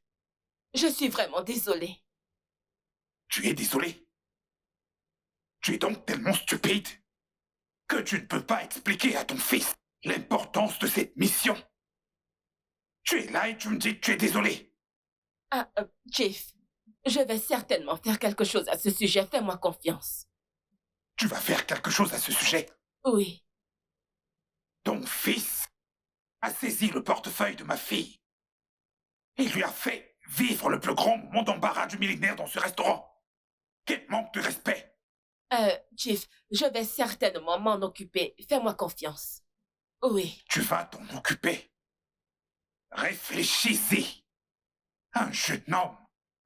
Je suis vraiment désolée. Tu es désolé? Tu es donc tellement stupide que tu ne peux pas expliquer à ton fils l'importance de cette mission. Tu es là et tu me dis que tu es désolé. Ah, Chief. Je vais certainement faire quelque chose à ce sujet. Fais-moi confiance. Tu vas faire quelque chose à ce sujet. Oui. Ton fils a saisi le portefeuille de ma fille et lui a fait vivre le plus grand moment d'embarras du millénaire dans ce restaurant. Quel manque de respect! Chief, je vais certainement m'en occuper. Fais-moi confiance. Oui. Tu vas t'en occuper. Réfléchis-y. Un jeune homme,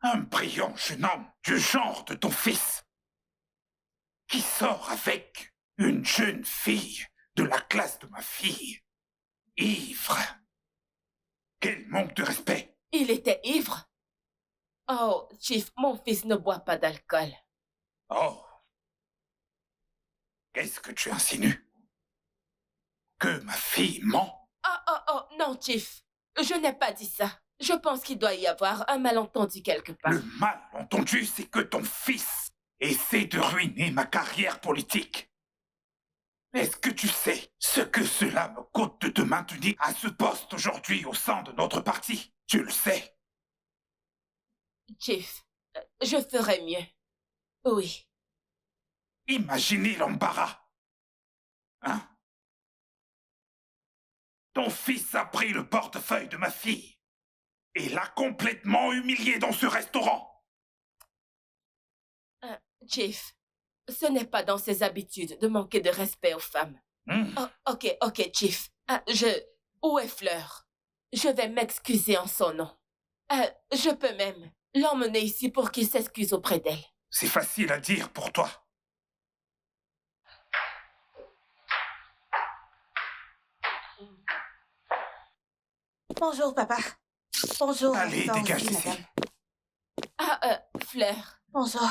un brillant jeune homme du genre de ton fils, qui sort avec une jeune fille de la classe de ma fille, ivre. Quel manque de respect! Il était ivre? Oh, Chief, mon fils ne boit pas d'alcool. Oh! Qu'est-ce que tu insinues? Que ma fille ment? Non, Chief. Je n'ai pas dit ça. Je pense qu'il doit y avoir un malentendu quelque part. Le malentendu, c'est que ton fils essaie de ruiner ma carrière politique. Est-ce que tu sais ce que cela me coûte de te maintenir à ce poste aujourd'hui au sein de notre parti? Tu le sais. Chief, je ferai mieux. Oui. Imaginez l'embarras. Hein? Ton fils a pris le portefeuille de ma fille et l'a complètement humiliée dans ce restaurant. Chief, ce n'est pas dans ses habitudes de manquer de respect aux femmes. Oh, ok, Chief. Où est Fleur? Je vais m'excuser en son nom. Je peux même l'emmener ici pour qu'il s'excuse auprès d'elle. C'est facile à dire pour toi. Bonjour, papa. Bonjour. Allez, Toi dégage aussi, d'ici. madame. Fleur. Bonjour.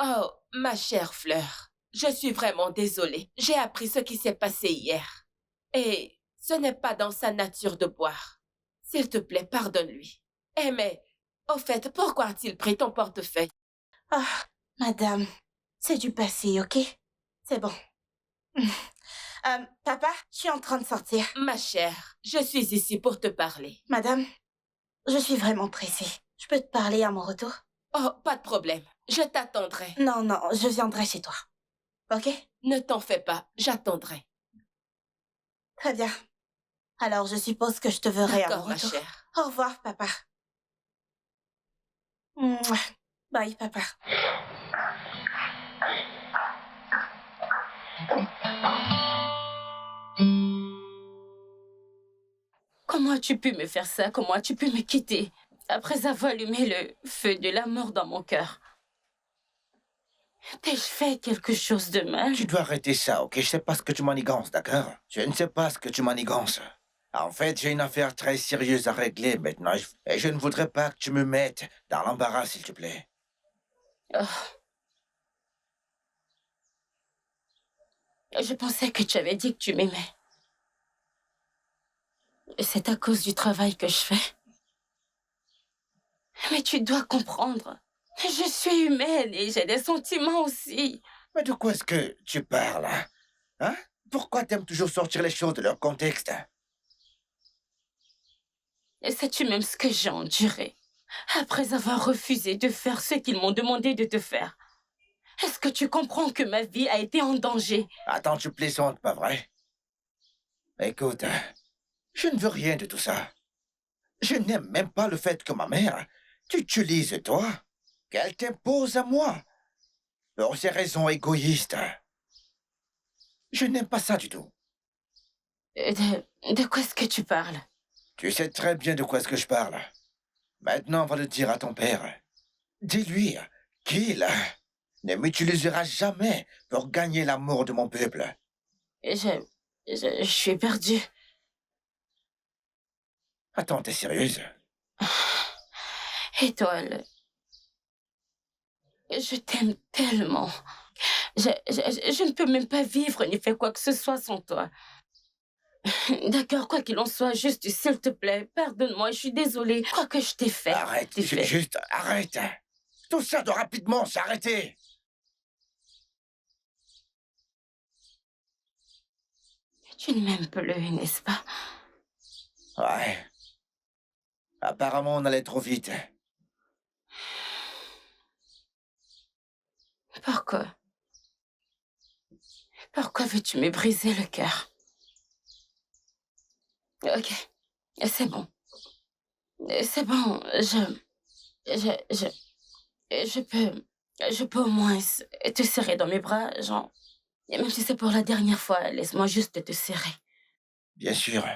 Oh, ma chère Fleur. Je suis vraiment désolée. J'ai appris ce qui s'est passé hier. Et ce n'est pas dans sa nature de boire. S'il te plaît, pardonne-lui. Eh mais, au fait, pourquoi a-t-il pris ton portefeuille? Ah, madame, c'est du passé, ok? C'est bon. Papa, je suis en train de sortir. Ma chère, je suis ici pour te parler. Madame, je suis vraiment pressée. Je peux te parler à mon retour? Oh, pas de problème. Je t'attendrai. Non, non, je viendrai chez toi. Ok? Ne t'en fais pas, j'attendrai. Très bien. Alors, je suppose que je te verrai à mon D'accord, ma retour. chère. Au revoir, papa. Mouah. Bye, papa. Comment as-tu pu me faire ça? Comment as-tu pu me quitter après avoir allumé le feu de l'amour dans mon cœur? T'ai-je fait quelque chose de mal? Tu dois arrêter ça, ok? Je sais pas ce que tu manigances, d'accord? Je ne sais pas ce que tu manigances. En fait, j'ai une affaire très sérieuse à régler maintenant et je ne voudrais pas que tu me mettes dans l'embarras, s'il te plaît. Oh. Je pensais que tu avais dit que tu m'aimais. C'est à cause du travail que je fais. Mais tu dois comprendre. Je suis humaine et j'ai des sentiments aussi. Mais de quoi est-ce que tu parles, hein? Hein? Pourquoi t'aimes toujours sortir les choses de leur contexte? Et sais-tu même ce que j'ai enduré après avoir refusé de faire ce qu'ils m'ont demandé de te faire? Est-ce que tu comprends que ma vie a été en danger? Attends, tu plaisantes, pas vrai? Écoute, je ne veux rien de tout ça. Je n'aime même pas le fait que ma mère t'utilise, toi, qu'elle t'impose à moi, pour ces raisons égoïstes. Je n'aime pas ça du tout. De quoi est-ce que tu parles? Tu sais très bien de quoi est-ce que je parle. Maintenant, va le dire à ton père. Dis-lui qu'il ne m'utilisera jamais pour gagner l'amour de mon peuple. Je suis perdue. Attends, t'es sérieuse? Étoile, je t'aime tellement. Je ne peux même pas vivre ni faire quoi que ce soit sans toi. D'accord, quoi qu'il en soit, juste s'il te plaît, pardonne-moi, je suis désolée. Quoi que je t'ai fait. Arrête, juste arrête. Tout ça doit rapidement s'arrêter. Tu ne m'aimes plus, n'est-ce pas? Ouais. Apparemment, on allait trop vite. Pourquoi? Pourquoi veux-tu me briser le cœur? Ok, c'est bon. C'est bon, je peux au moins te serrer dans mes bras, genre. Et même si c'est pour la dernière fois, laisse-moi juste te serrer. Bien sûr.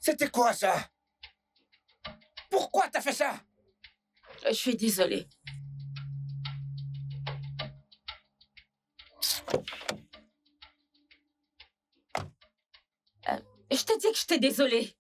C'était quoi ça? Pourquoi t'as fait ça? Je suis désolée. Je t'ai dit que j'étais désolée.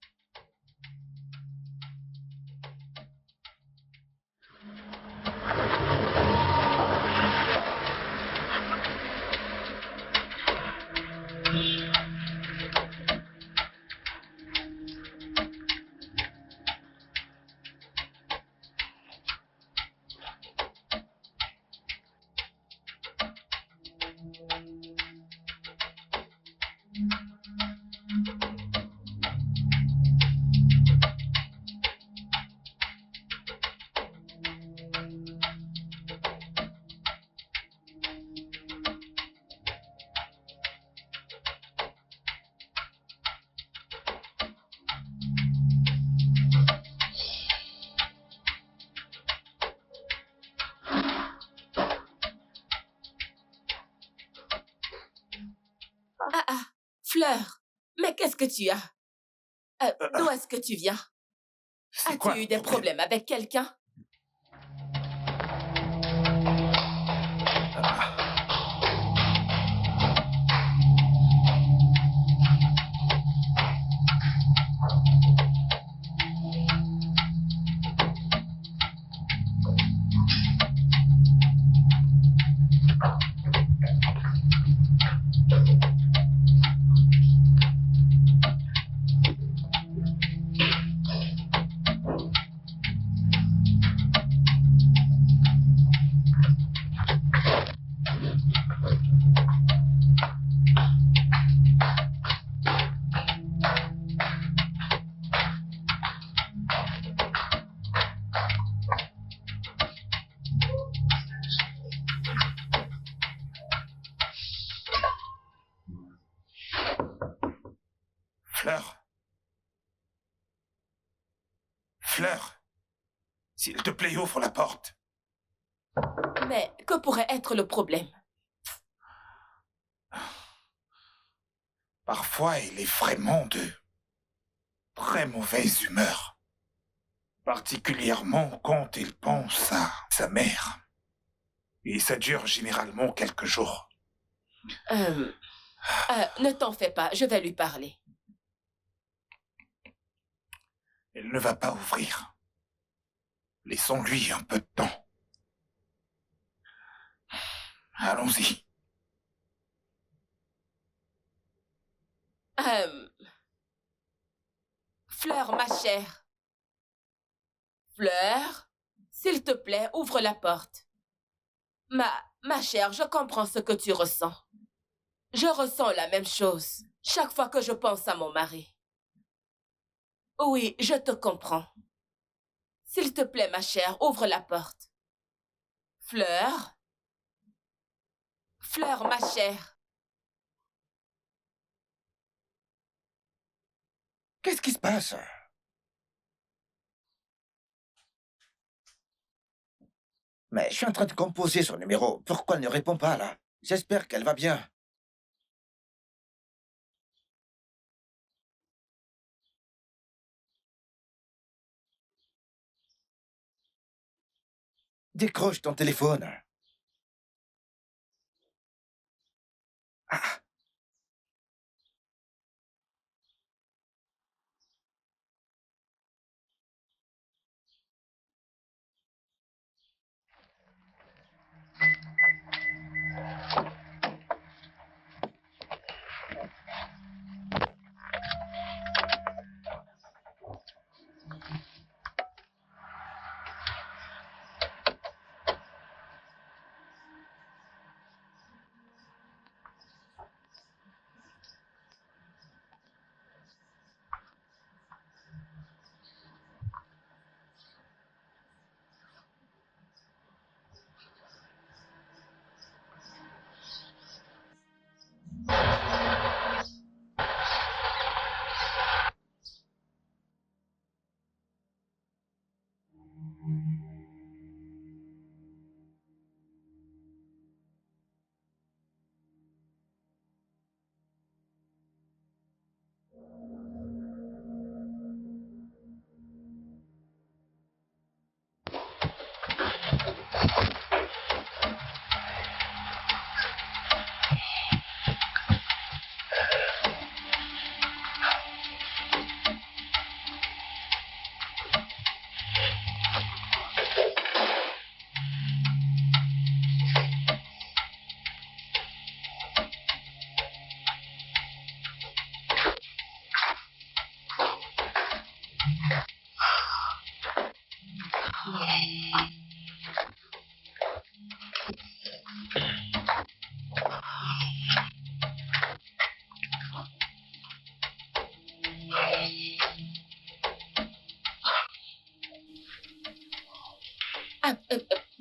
Fleur, mais qu'est-ce que tu as? D'où est-ce que tu viens? As-tu eu des problèmes avec quelqu'un? Fleur. Fleur. S'il te plaît, ouvre la porte. Mais que pourrait être le problème? Parfois, il est vraiment de très mauvaise humeur. Particulièrement quand il pense à sa mère. Et ça dure généralement quelques jours. Ne t'en fais pas, je vais lui parler. Elle ne va pas ouvrir. Laissons-lui un peu de temps. Allons-y. Fleur, ma chère. Fleur, s'il te plaît, ouvre la porte. Ma chère, je comprends ce que tu ressens. Je ressens la même chose chaque fois que je pense à mon mari. Oui, je te comprends. S'il te plaît, ma chère, ouvre la porte. Fleur? Fleur, ma chère. Qu'est-ce qui se passe? Mais je suis en train de composer son numéro. Pourquoi elle ne répond pas, là? J'espère qu'elle va bien. Décroche ton téléphone. Ah.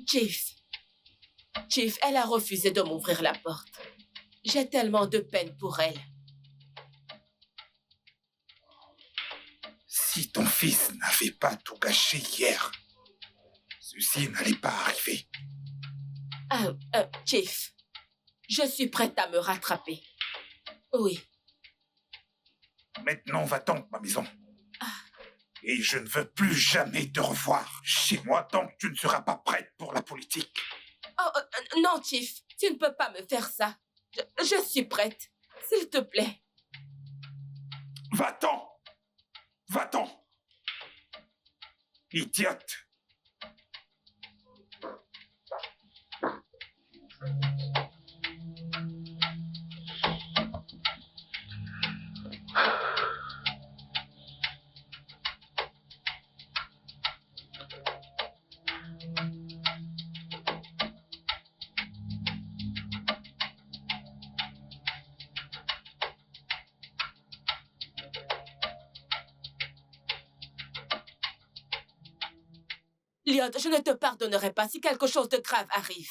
Chief. Chief, elle a refusé de m'ouvrir la porte. J'ai tellement de peine pour elle. Si ton fils n'avait pas tout gâché hier, ceci n'allait pas arriver. Chief, je suis prête à me rattraper. Oui. Maintenant, va-t'en de ma maison. Et je ne veux plus jamais te revoir chez moi tant que tu ne seras pas prête pour la politique. Non, Chief, tu ne peux pas me faire ça. Je suis prête. S'il te plaît. Va-t'en! Va-t'en! Idiote! Lyot, je ne te pardonnerai pas si quelque chose de grave arrive.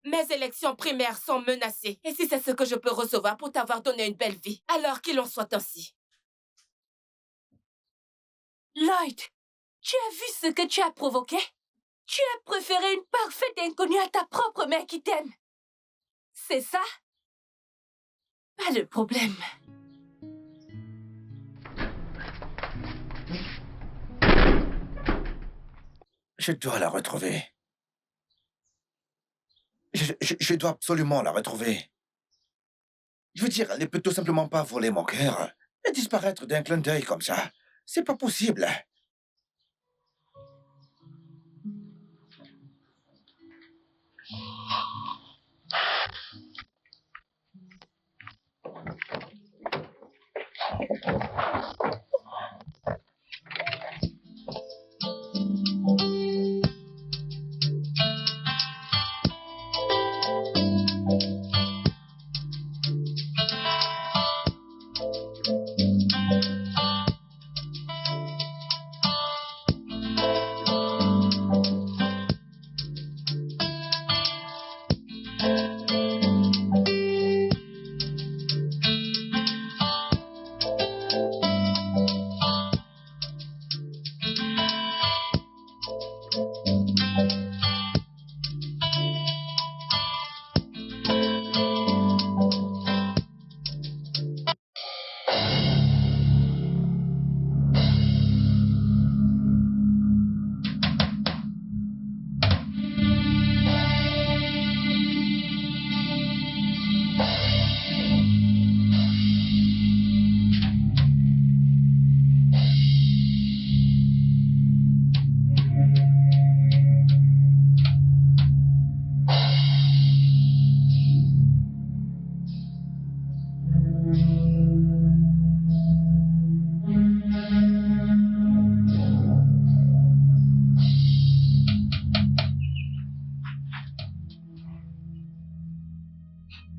Mes élections primaires sont menacées. Et si c'est ce que je peux recevoir pour t'avoir donné une belle vie, alors qu'il en soit ainsi. Lloyd, tu as vu ce que tu as provoqué? Tu as préféré une parfaite inconnue à ta propre mère qui t'aime. C'est ça? Pas de problème. Je dois la retrouver. Je dois absolument la retrouver. Je veux dire, elle ne peut tout simplement pas voler mon cœur et disparaître d'un clin d'œil comme ça. C'est pas possible.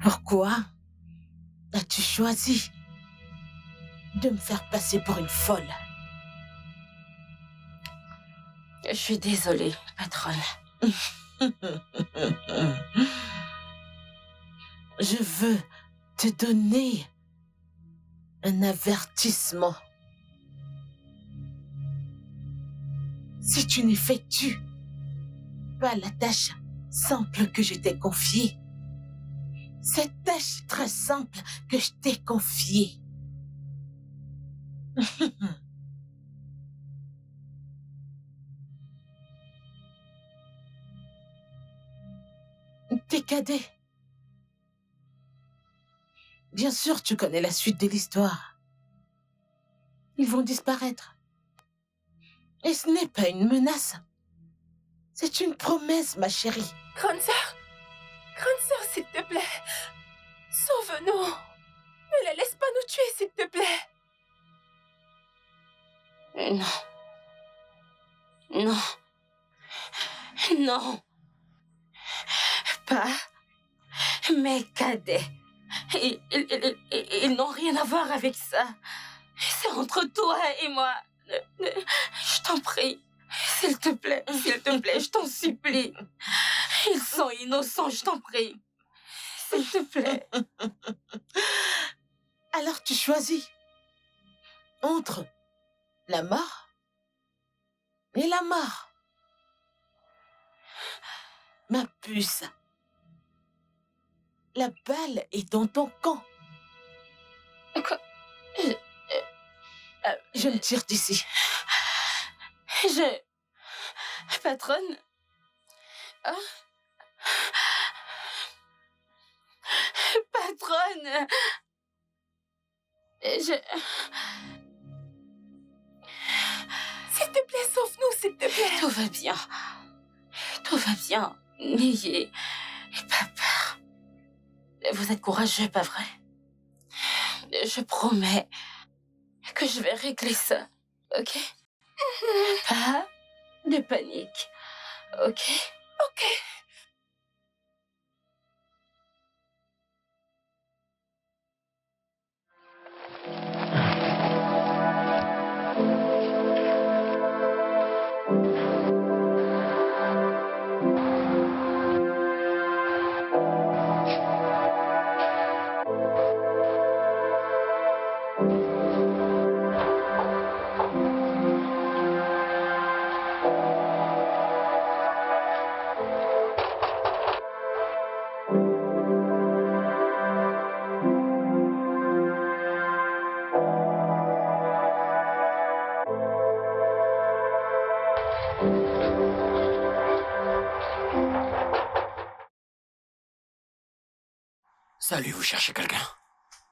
Pourquoi as-tu choisi de me faire passer pour une folle? Je suis désolée, patronne. Je veux te donner un avertissement. Si tu n'effectues pas la tâche simple que je t'ai confiée, cette tâche très simple que je t'ai confiée, tes cadets. Bien sûr, tu connais la suite de l'histoire. Ils vont disparaître. Et ce n'est pas une menace. C'est une promesse, ma chérie. Grande sœur, s'il te plaît, sauve-nous. Ne la laisse pas nous tuer, s'il te plaît. Non. Non. Non. Pas mes cadets. Ils n'ont rien à voir avec ça. C'est entre toi et moi. Je t'en prie. S'il te plaît, je t'en supplie. Ils sont innocents, je t'en prie. S'il te plaît. Alors tu choisis entre la mort et la mort. Ma puce, la balle est dans ton camp. Quoi? Je me tire d'ici. Patronne? Oh. Patronne? S'il te plaît, sauve-nous, s'il te plaît. Tout va bien. Tout va bien. N'ayez pas peur. Vous êtes courageux, pas vrai? Je promets que je vais régler ça, ok? Pas de panique, ok? Ok. Salut, vous cherchez quelqu'un?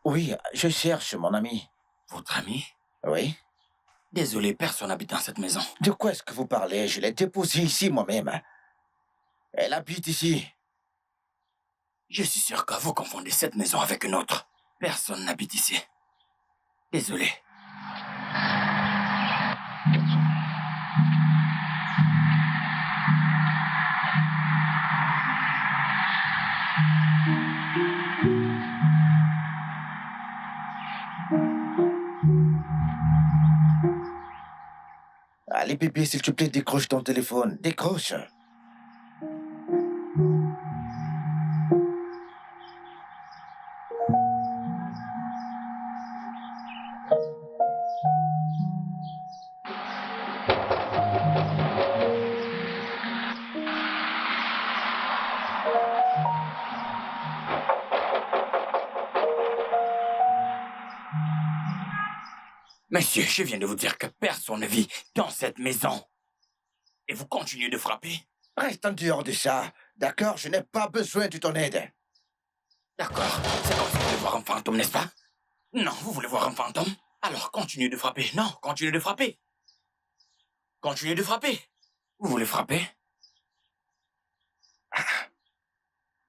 Oui, je cherche mon ami. Votre ami? Oui? Désolé, personne n'habite dans cette maison. De quoi est-ce que vous parlez? Je l'ai déposée ici moi-même. Elle habite ici. Je suis sûr que vous confondez cette maison avec une autre. Personne n'habite ici. Désolé. Allez, bébé, s'il te plaît, décroche ton téléphone. Décroche. Monsieur, je viens de vous dire que personne ne vit dans cette maison. Et vous continuez de frapper? Reste en dehors de ça. D'accord? Je n'ai pas besoin de ton aide. D'accord. C'est comme si vous voulez voir un fantôme, n'est-ce pas? Non, vous voulez voir un fantôme? Alors continuez de frapper. Non, continuez de frapper. Continuez de frapper. Vous voulez frapper?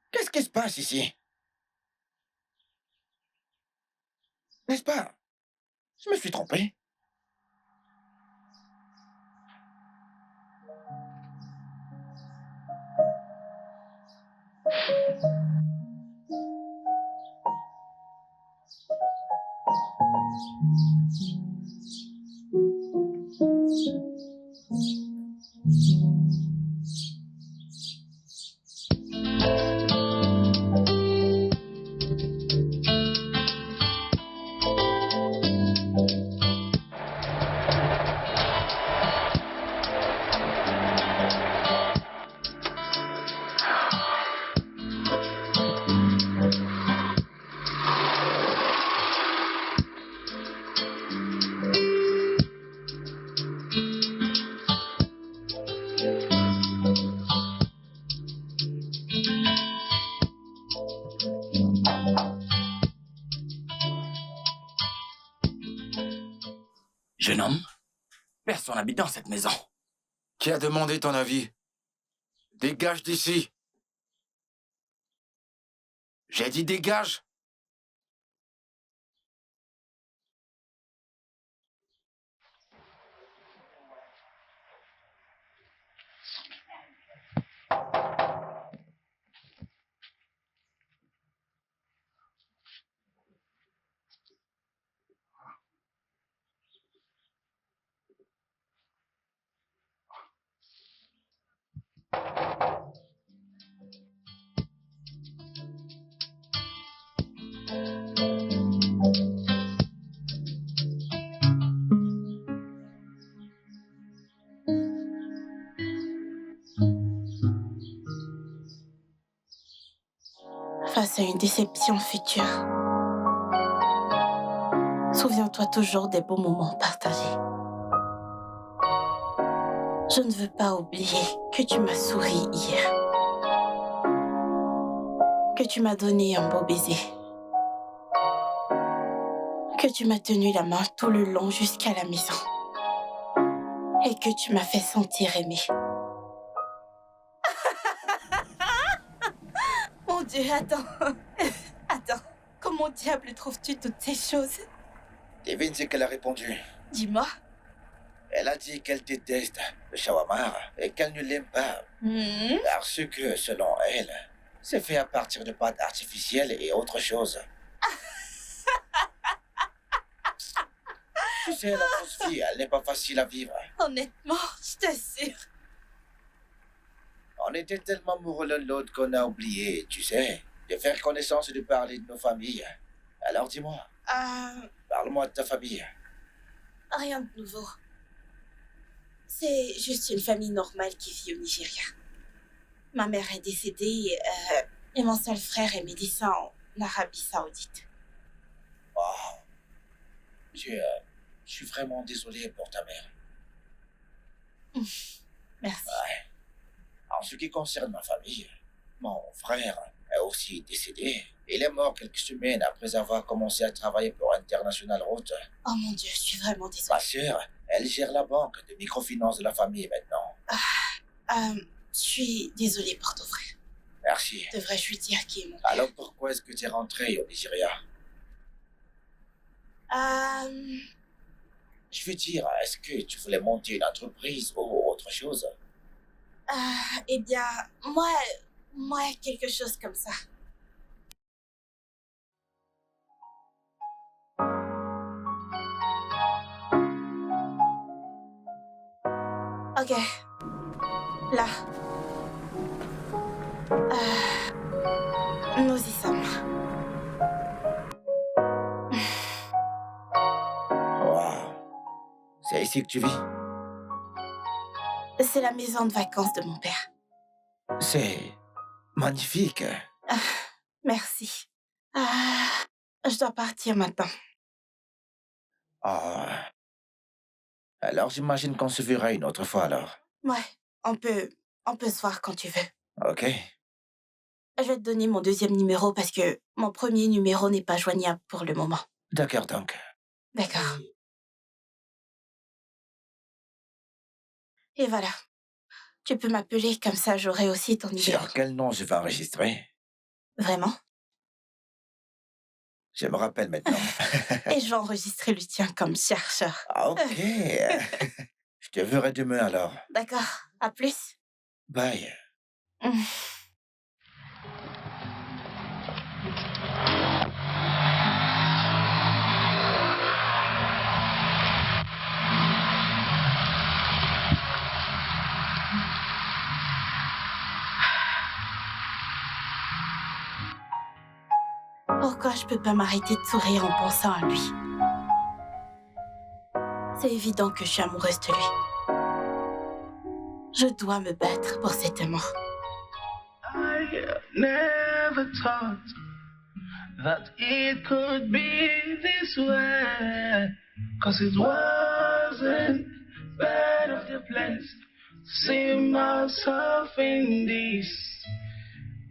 Qu'est-ce qui se passe ici? N'est-ce pas? Je me suis trompé. Jeune homme, personne n'habite dans cette maison. Qui a demandé ton avis? Dégage d'ici. J'ai dit dégage. Face à une déception future, souviens-toi toujours des beaux moments partagés. Je ne veux pas oublier que tu m'as souri hier, que tu m'as donné un beau baiser, que tu m'as tenu la main tout le long jusqu'à la maison et que tu m'as fait sentir aimée. Mon Dieu, attends. Attends. Comment diable trouves-tu toutes ces choses? Devine ce qu'elle a répondu. Dis-moi. Elle a dit qu'elle déteste le shawarma et qu'elle ne l'aime pas. Parce que, selon elle, c'est fait à partir de pâtes artificielles et autre chose. Tu sais, la fausse vie, elle n'est pas facile à vivre. Honnêtement, je t'assure. On était tellement amoureux l'un de l'autre qu'on a oublié, tu sais, de faire connaissance et de parler de nos familles. Alors dis-moi, parle-moi de ta famille. Rien de nouveau. C'est juste une famille normale qui vit au Nigeria. Ma mère est décédée et mon seul frère est médecin en Arabie Saoudite. Oh. Je suis vraiment désolé pour ta mère. Merci. Ouais. En ce qui concerne ma famille, mon frère est aussi décédé. Il est mort quelques semaines après avoir commencé à travailler pour International Route. Oh mon Dieu, je suis vraiment désolée. Ma sœur, elle gère la banque de microfinance de la famille maintenant. Je suis désolée pour ton frère. Merci. Devrais-je lui dire qui est mon... Alors pourquoi est-ce que tu es rentré au Nigeria? Je veux dire, est-ce que tu voulais monter une entreprise ou autre chose? Eh bien, moi, quelque chose comme ça. Ok. Là. Nous y sommes. Wow. C'est ici que tu vis? C'est la maison de vacances de mon père. C'est magnifique. Merci. Je dois partir maintenant. Ah. Alors j'imagine qu'on se verra une autre fois alors. Ouais, on peut se voir quand tu veux. Ok. Je vais te donner mon deuxième numéro parce que mon premier numéro n'est pas joignable pour le moment. D'accord donc. D'accord. Et voilà. Tu peux m'appeler, comme ça j'aurai aussi ton numéro. Sur quel nom je vais enregistrer? Vraiment? Je me rappelle maintenant. Et je vais enregistrer le tien comme chercheur. Ah, ok. Je te verrai demain alors. D'accord. À plus. Bye. Pourquoi je peux pas m'arrêter de sourire en pensant à lui? C'est évident que je suis amoureuse de lui. Je dois me battre pour cet amour. I never thought that it could be this way. 'Cause it wasn't part of the place. See myself in this.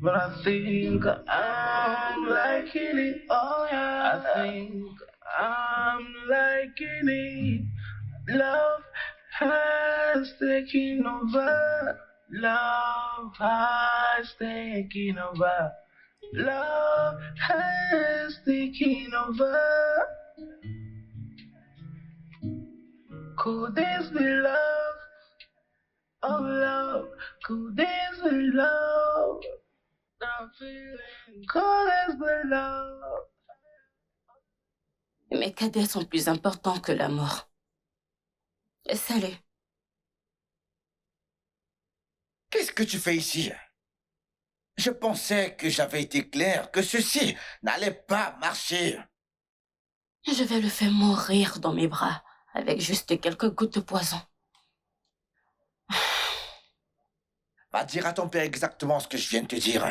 But I think I'm liking it. Oh yeah. I think I'm liking it. Love has taken over. Love has taken over. Love has taken over. Could this be love? Oh love, could this be love? I'm feeling, could this be love? Mes cadets sont plus importants que l'amour. Salut. Qu'est-ce que tu fais ici? Je pensais que j'avais été clair, que ceci n'allait pas marcher. Je vais le faire mourir dans mes bras, avec juste quelques gouttes de poison. Va dire à ton père exactement ce que je viens de te dire.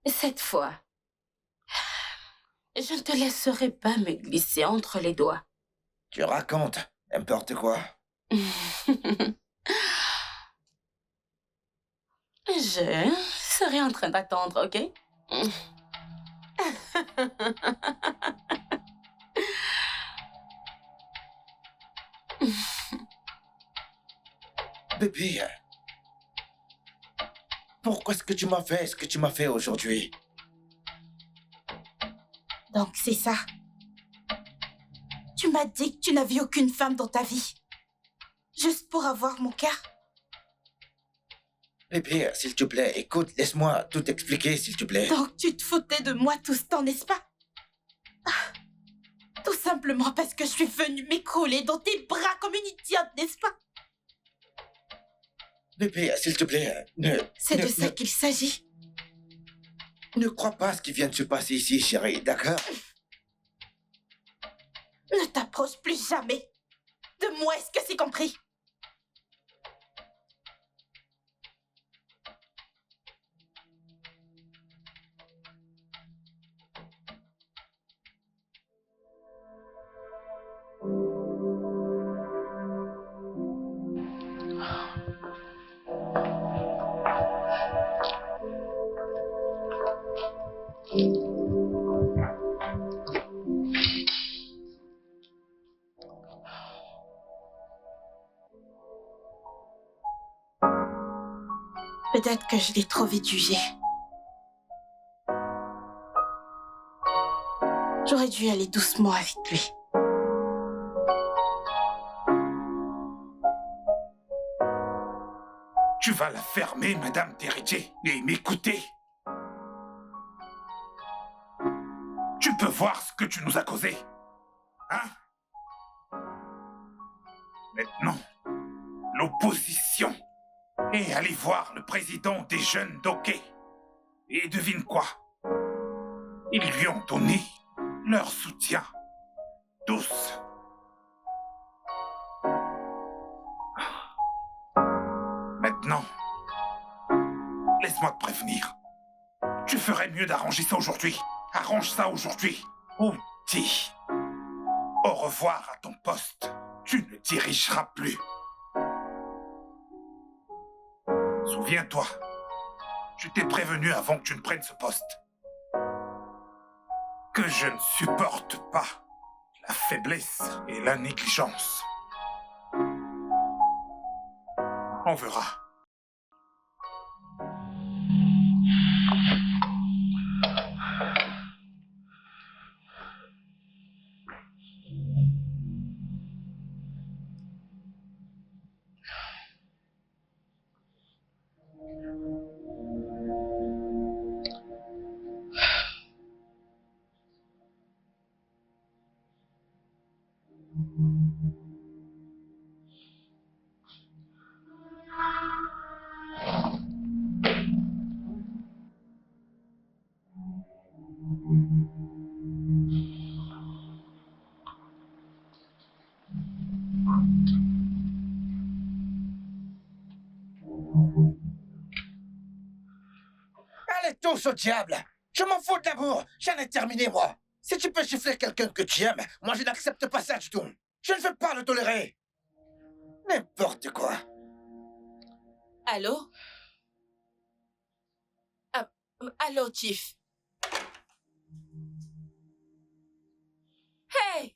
Cette fois, je ne te laisserai pas me glisser entre les doigts. Tu racontes n'importe quoi. Je serai en train d'attendre, ok? Bébé, pourquoi est-ce que tu m'as fait ce que tu m'as fait aujourd'hui? Donc c'est ça. Tu m'as dit que tu n'as vu aucune femme dans ta vie. Juste pour avoir mon cœur. Bébé, s'il te plaît, écoute, laisse-moi tout expliquer, s'il te plaît. Donc tu te foutais de moi tout ce temps, n'est-ce pas? Tout simplement parce que je suis venue m'écrouler dans tes bras comme une idiote, n'est-ce pas? Bébé, s'il te plaît, C'est de ça qu'il s'agit. Ne crois pas à ce qui vient de se passer ici, chérie, d'accord? Ne t'approche plus jamais de moi, est-ce que c'est compris? Peut-être que je l'ai trop vite jugé. J'aurais dû aller doucement avec lui. Tu vas la fermer, Madame Terrier, et m'écouter. Tu peux voir ce que tu nous as causé. Hein? Maintenant, l'opposition est allée voir le président des jeunes d'Hockey. Et devine quoi? Ils lui ont donné leur soutien. Tous. Maintenant, laisse-moi te prévenir. Tu ferais mieux d'arranger ça aujourd'hui. Arrange ça aujourd'hui. Ou dis au revoir à ton poste. Tu ne dirigeras plus. Souviens-toi, je t'ai prévenu avant que tu ne prennes ce poste. Que je ne supporte pas la faiblesse et la négligence. On verra. Allez tous au diable! Je m'en fous de l'amour! J'en ai terminé, moi! Si tu peux gifler quelqu'un que tu aimes, moi je n'accepte pas ça du tout! Je ne veux pas le tolérer! N'importe quoi! Allô? Allô, Chief? Hey!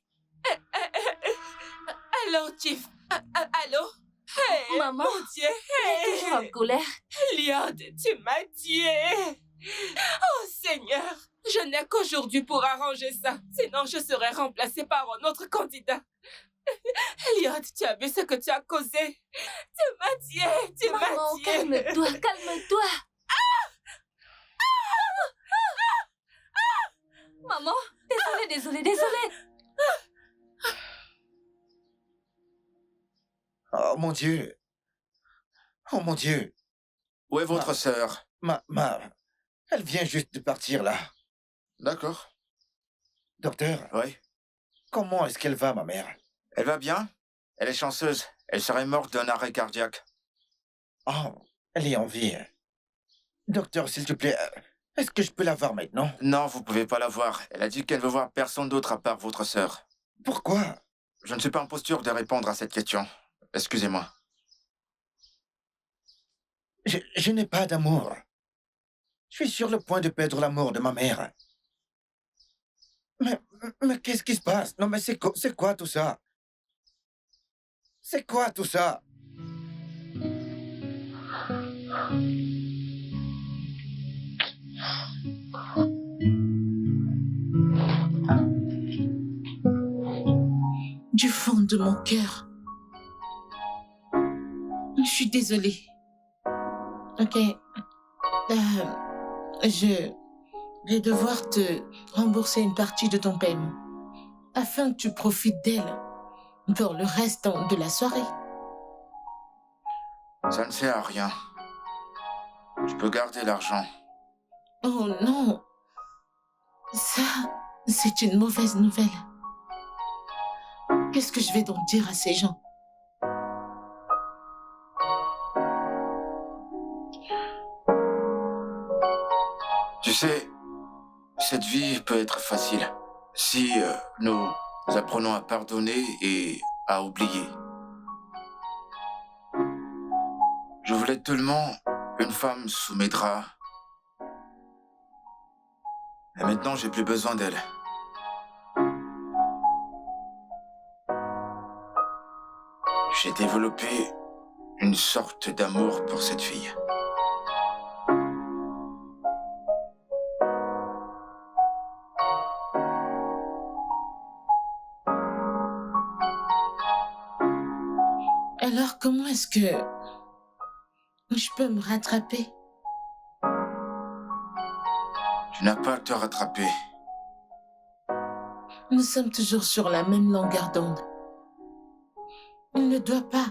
Allô, Chief? Allô? Hey! Maman, Mon Dieu! elle est Hey! toujours en colère. Liad, tu m'as tué! Oh Seigneur! Je n'ai qu'aujourd'hui pour arranger ça. Sinon, je serais remplacée par un autre candidat. Liad, tu as vu ce que tu as causé? Tu m'as tué! Tu m'as Maman, tué! calme-toi, calme-toi. Maman, désolée. Oh mon Dieu! Oh mon Dieu! Où est votre sœur? Elle vient juste de partir là. D'accord. Docteur, Oui. comment est-ce qu'elle va, ma mère? Elle va bien? Elle est chanceuse. Elle serait morte d'un arrêt cardiaque. Oh, elle est en vie. Docteur, s'il te plaît, est-ce que je peux la voir maintenant? Non, vous pouvez pas la voir. Elle a dit qu'elle veut voir personne d'autre à part votre sœur. Pourquoi? Je ne suis pas en posture de répondre à cette question. Excusez-moi. Je n'ai pas d'amour. Je suis sur le point de perdre l'amour de ma mère. Mais qu'est-ce qui se passe? Non, mais c'est quoi tout ça? C'est quoi tout ça? Du fond de mon cœur, je suis désolée. Ok. Je vais devoir te rembourser une partie de ton paiement afin que tu profites d'elle pour le reste de la soirée. Ça ne sert à rien. Tu peux garder l'argent. Oh non. Ça, c'est une mauvaise nouvelle. Qu'est-ce que je vais donc dire à ces gens? Tu sais, cette vie peut être facile si nous apprenons à pardonner et à oublier. Je voulais tellement une femme sous mes draps. Et maintenant, j'ai plus besoin d'elle. J'ai développé une sorte d'amour pour cette fille. Alors, comment est-ce que je peux me rattraper? Tu n'as pas à te rattraper. Nous sommes toujours sur la même longueur d'onde. Il ne doit pas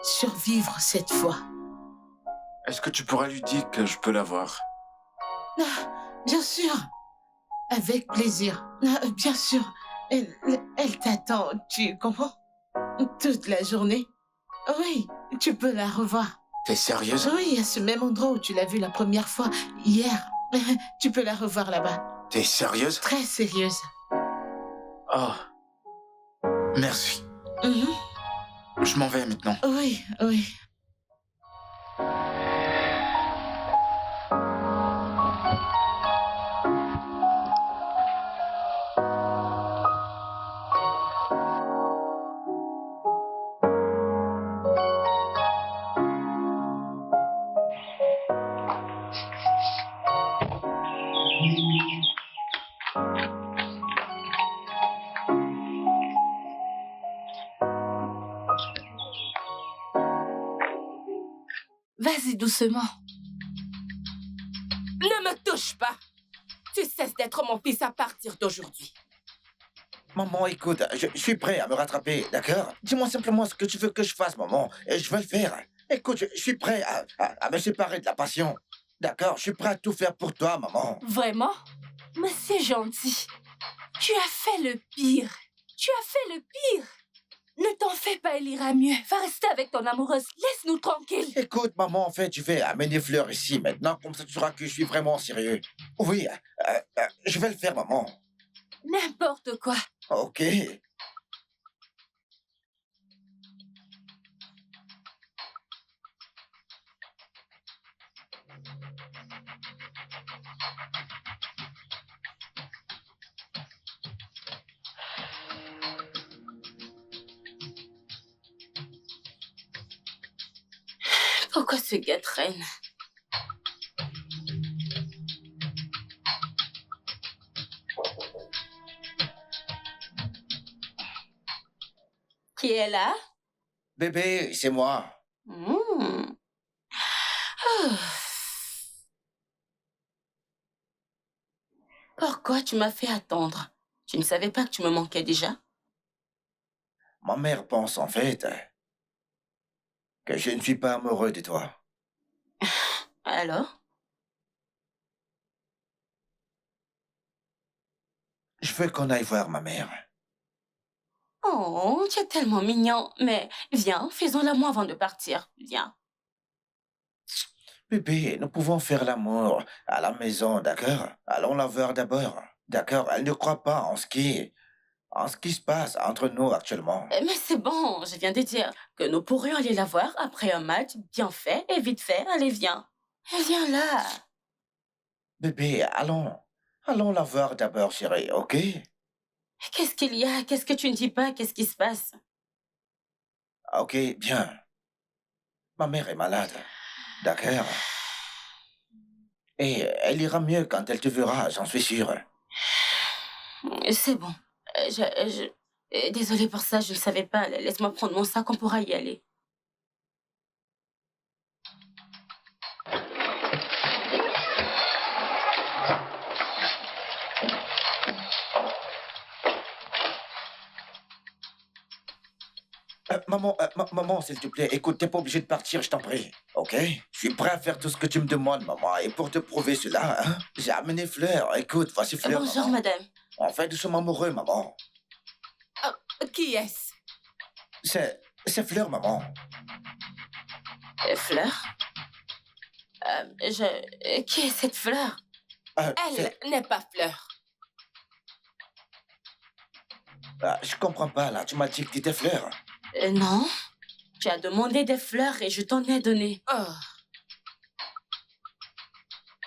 survivre cette fois. Est-ce que tu pourrais lui dire que je peux la voir? Ah, bien sûr. Avec plaisir. Ah, bien sûr. Elle t'attend, tu comprends? Toute la journée. Oui, tu peux la revoir. T'es sérieuse? Oui, à ce même endroit où tu l'as vue la première fois, hier. Tu peux la revoir là-bas. T'es sérieuse? Très sérieuse. Oh. Merci. Mhm. Je m'en vais maintenant. Oui, oui. Vas-y doucement. Ne me touche pas. Tu cesses d'être mon fils à partir d'aujourd'hui. Maman, écoute, je suis prêt à me rattraper, d'accord? Dis-moi simplement ce que tu veux que je fasse, maman, et je vais le faire. Écoute, je suis prêt à me séparer de la passion. D'accord? Je suis prêt à tout faire pour toi, maman. Vraiment? Mais c'est gentil. Tu as fait le pire. Tu as fait le pire. Ne t'en fais pas, elle ira mieux. Va rester avec ton amoureuse. Laisse-nous tranquilles. Écoute, maman, en fait, je vais amener Fleur ici maintenant, comme ça tu sauras que je suis vraiment sérieux. Oui, je vais le faire, maman. N'importe quoi. Ok. Pourquoi ce gars traîne? Qui est là? Bébé, c'est moi. Hmm. Oh. Pourquoi tu m'as fait attendre? Tu ne savais pas que tu me manquais déjà? Ma mère pense en fait que je ne suis pas amoureux de toi. Alors? Je veux qu'on aille voir ma mère. Oh, tu es tellement mignon. Mais viens, faisons l'amour avant de partir. Viens. Bébé, nous pouvons faire l'amour à la maison, d'accord? Allons la voir d'abord, d'accord? Elle ne croit pas en ce qui se passe entre nous actuellement. Mais c'est bon, je viens de dire que nous pourrions aller la voir après un match bien fait et vite fait. Allez, viens. Viens là. Bébé, allons la voir d'abord, chérie, ok? Qu'est-ce qu'il y a? Qu'est-ce que tu ne dis pas? Qu'est-ce qui se passe? Ok, bien. Ma mère est malade, d'accord? Et elle ira mieux quand elle te verra, j'en suis sûr. C'est bon. Désolée pour ça, je ne savais pas. Laisse-moi prendre mon sac, on pourra y aller. Maman, s'il te plaît, écoute, t'es pas obligée de partir, je t'en prie, ok? Je suis prêt à faire tout ce que tu me demandes, maman, et pour te prouver cela, hein, j'ai amené Fleur. Écoute, voici Fleur, Bonjour, maman. madame. En fait, nous sommes amoureux, maman. Qui est-ce? C'est Fleur, maman. Fleur? Qui est cette Fleur? Elle n'est pas Fleur. Je comprends pas, là, tu m'as dit que t'étais Fleur. Non. Tu as demandé des fleurs et je t'en ai donné. Oh.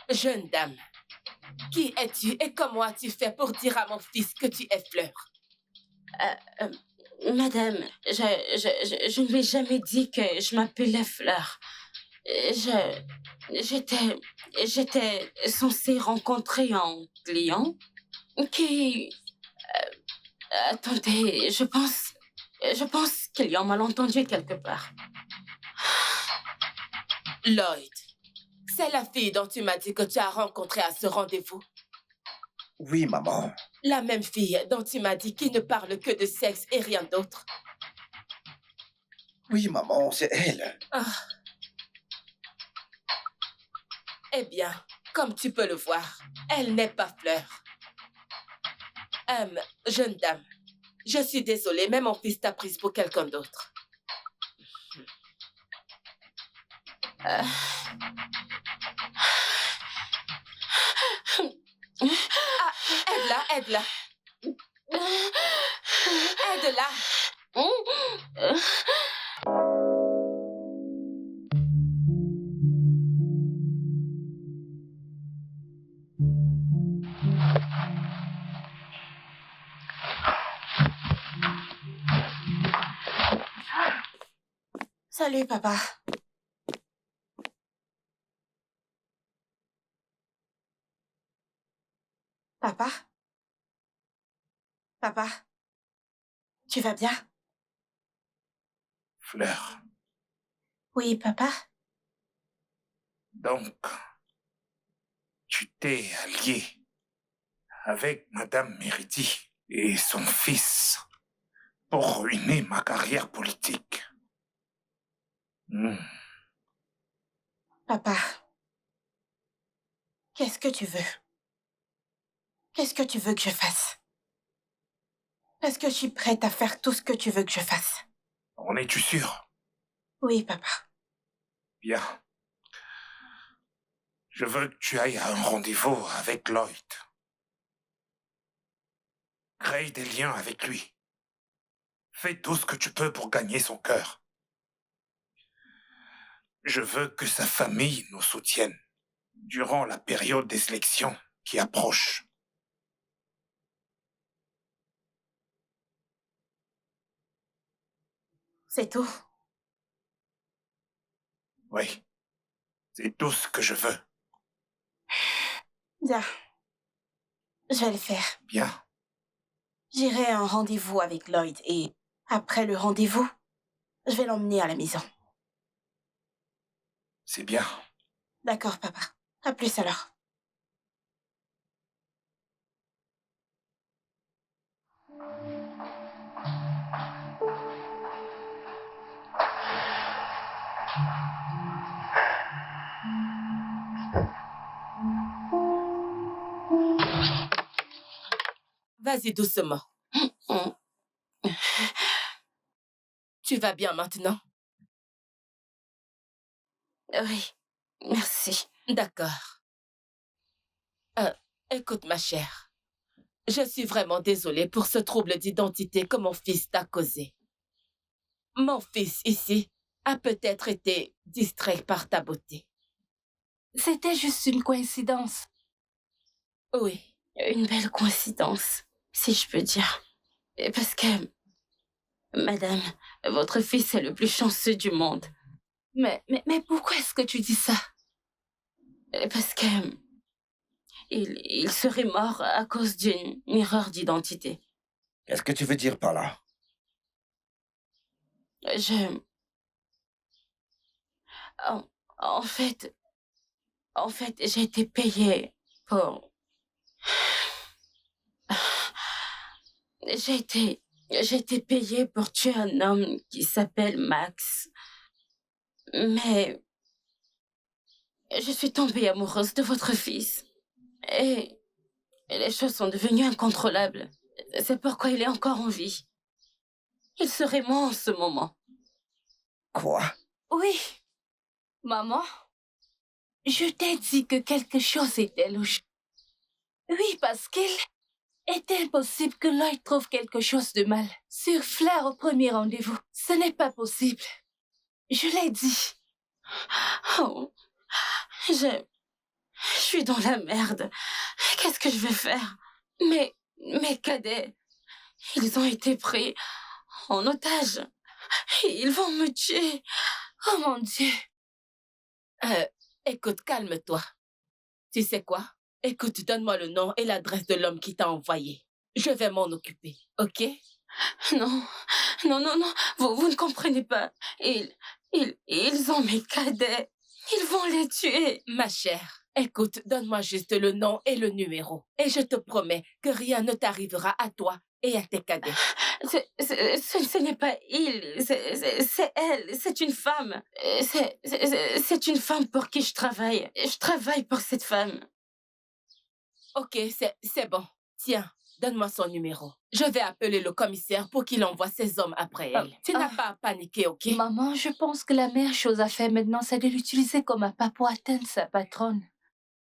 Jeune dame, qui es-tu et comment as-tu fait pour dire à mon fils que tu es Fleur? Madame, je ne lui ai jamais dit que je m'appelais Fleur. J'étais censée rencontrer un client qui... attendez, je pense Je pense qu'il y a un malentendu quelque part. Lloyd, c'est la fille dont tu m'as dit que tu as rencontrée à ce rendez-vous. Oui, maman. La même fille dont tu m'as dit qu'il ne parle que de sexe et rien d'autre. Oui, maman, c'est elle. Ah. Eh bien, comme tu peux le voir, elle n'est pas Fleur. Jeune dame, je suis désolée, mais mon fils t'a prise pour quelqu'un d'autre. Aide-la, aide-la. Aide-la. Salut, papa. Papa? Papa? Tu vas bien? Fleur, Oui, papa? donc, tu t'es allié avec Madame Méridi et son fils pour ruiner ma carrière politique. Papa, qu'est-ce que tu veux? Qu'est-ce que tu veux que je fasse? Parce que je suis prête à faire tout ce que tu veux que je fasse. En es-tu sûr? Oui, papa. Bien. Je veux que tu ailles à un rendez-vous avec Lloyd. Crée des liens avec lui. Fais tout ce que tu peux pour gagner son cœur. Je veux que sa famille nous soutienne durant la période des élections qui approche. C'est tout. Oui, c'est tout ce que je veux. Bien. Je vais le faire. Bien. J'irai à un rendez-vous avec Lloyd et après le rendez-vous, je vais l'emmener à la maison. C'est bien. D'accord, papa. À plus alors. Vas-y doucement. Tu vas bien maintenant? Oui, merci. D'accord. Écoute, ma chère. Je suis vraiment désolée pour ce trouble d'identité que mon fils t'a causé. Mon fils, ici, a peut-être été distrait par ta beauté. C'était juste une coïncidence. Oui. Une belle coïncidence, si je peux dire. Et parce que, madame, votre fils est le plus chanceux du monde. Mais pourquoi est-ce que tu dis ça? Parce que il serait mort à cause d'une erreur d'identité. Qu'est-ce que tu veux dire par là? En fait, j'ai été payée pour... J'ai été payée pour tuer un homme qui s'appelle Max. Mais je suis tombée amoureuse de votre fils. Et les choses sont devenues incontrôlables. C'est pourquoi il est encore en vie. Il serait moi en ce moment. Quoi? Oui. Maman, je t'ai dit que quelque chose était louche. Oui, parce qu'il est impossible que Lloyd trouve quelque chose de mal sur Fleur au premier rendez-vous. Ce n'est pas possible. Je l'ai dit. Oh, je suis dans la merde. Qu'est-ce que je vais faire? Mes cadets, ils ont été pris en otage. Ils vont me tuer. Oh mon Dieu. Écoute, calme-toi. Tu sais quoi? Écoute, donne-moi le nom et l'adresse de l'homme qui t'a envoyé. Je vais m'en occuper, ok? Non, non, non, non, vous ne comprenez pas. Ils ont mes cadets. Ils vont les tuer. Ma chère, écoute, donne-moi juste le nom et le numéro. Et je te promets que rien ne t'arrivera à toi et à tes cadets. Ce n'est pas il, c'est elle, c'est une femme. C'est une femme pour qui je travaille. Je travaille pour cette femme. Ok, c'est bon. Tiens, donne-moi son numéro. Je vais appeler le commissaire pour qu'il envoie ses hommes après elle. Tu n'as pas à paniquer, ok? Maman, je pense que la meilleure chose à faire maintenant, c'est de l'utiliser comme appât pour atteindre sa patronne.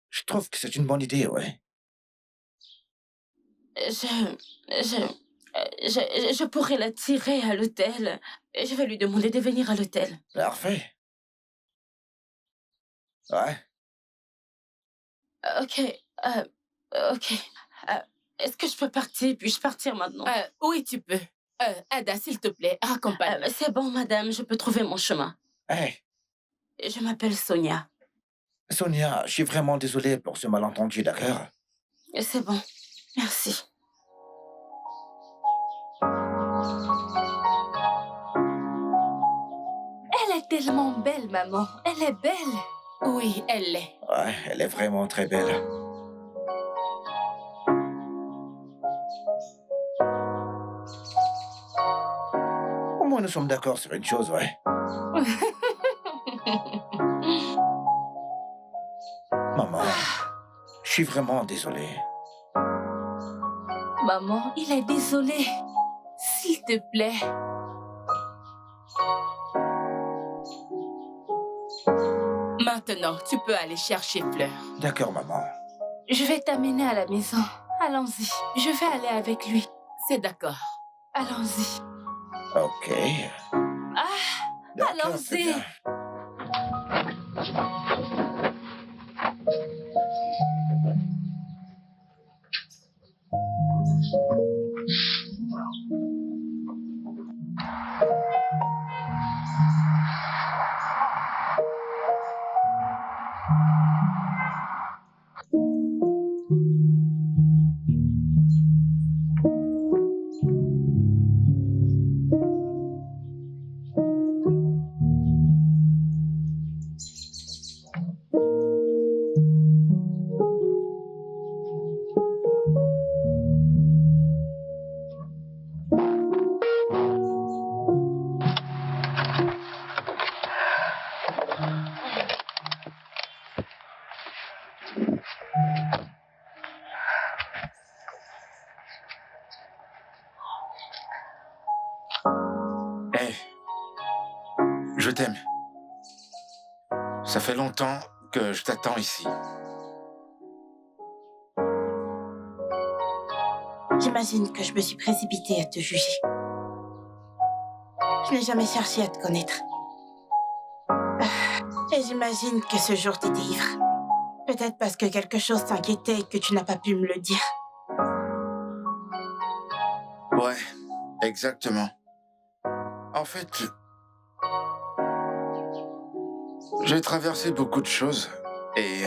Je trouve que c'est une bonne idée, ouais. Je pourrais la tirer à l'hôtel. Je vais lui demander de venir à l'hôtel. Parfait. Ouais. Ok. Ok. Est-ce que je peux partir? Puis-je partir maintenant? Oui, tu peux. Ada, s'il te plaît, accompagne. C'est bon, madame, je peux trouver mon chemin. Hey, Je m'appelle Sonia. Sonia, je suis vraiment désolé pour ce malentendu, d'accord? C'est bon. Merci. Elle est tellement belle, maman. Elle est belle. Oui, elle l'est. Ouais, elle est vraiment très belle. Au moins, nous sommes d'accord sur une chose, ouais. Maman, je suis vraiment désolé. Maman, il est désolé. S'il te plaît. Maintenant, tu peux aller chercher Fleur. D'accord, maman. Je vais t'amener à la maison. Allons-y. Je vais aller avec lui. C'est d'accord. Allons-y. Ok. D'accord, c'est allons-y. bien. Hey, je t'aime. Ça fait longtemps que je t'attends ici. J'imagine que je me suis précipitée à te juger. Je n'ai jamais cherché à te connaître. Et j'imagine que ce jour t'étais ivre. Peut-être parce que quelque chose t'inquiétait et que tu n'as pas pu me le dire. Ouais, exactement. En fait, j'ai traversé beaucoup de choses et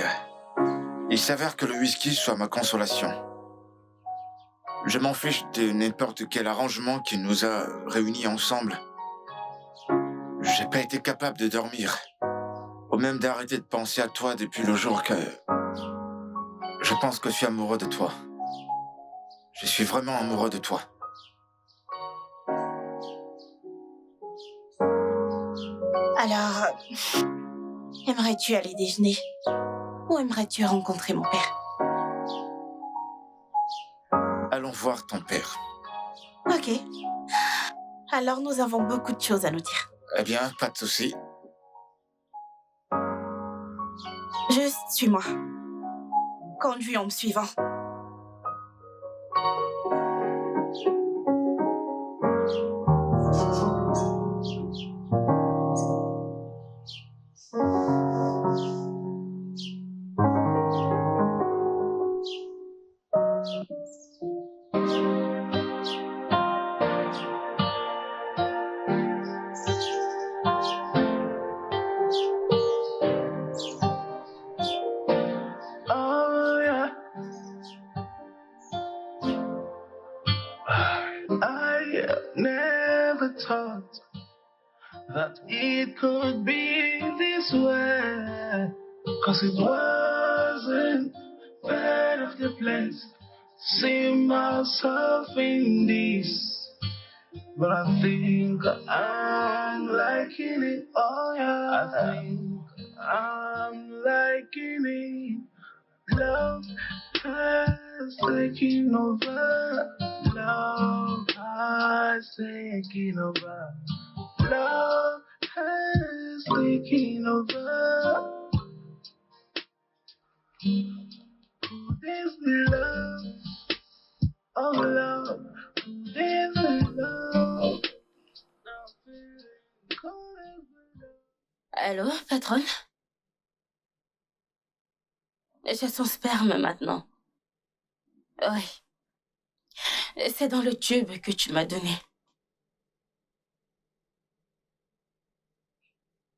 il s'avère que le whisky soit ma consolation. Je m'en fiche de n'importe quel arrangement qui nous a réunis ensemble. J'ai pas été capable de dormir, ou même d'arrêter de penser à toi depuis le jour que je pense que je suis amoureux de toi. Je suis vraiment amoureux de toi. Alors, aimerais-tu aller déjeuner? Ou aimerais-tu rencontrer mon père? Allons voir ton père. Ok. Alors, nous avons beaucoup de choses à nous dire. Eh bien, pas de souci. Juste suis-moi. Conduis en me suivant. Oh yeah. thought that it could be this way. 'Cause it wasn't part of the plans. See myself in this. But I think I'm liking it. Oh yeah. I think I'm liking it. Love has taken over. Love has taken over. Love has taken over. This love, oh love, this love. Allô, patronne? J'ai son sperme maintenant. Oui. C'est dans le tube que tu m'as donné.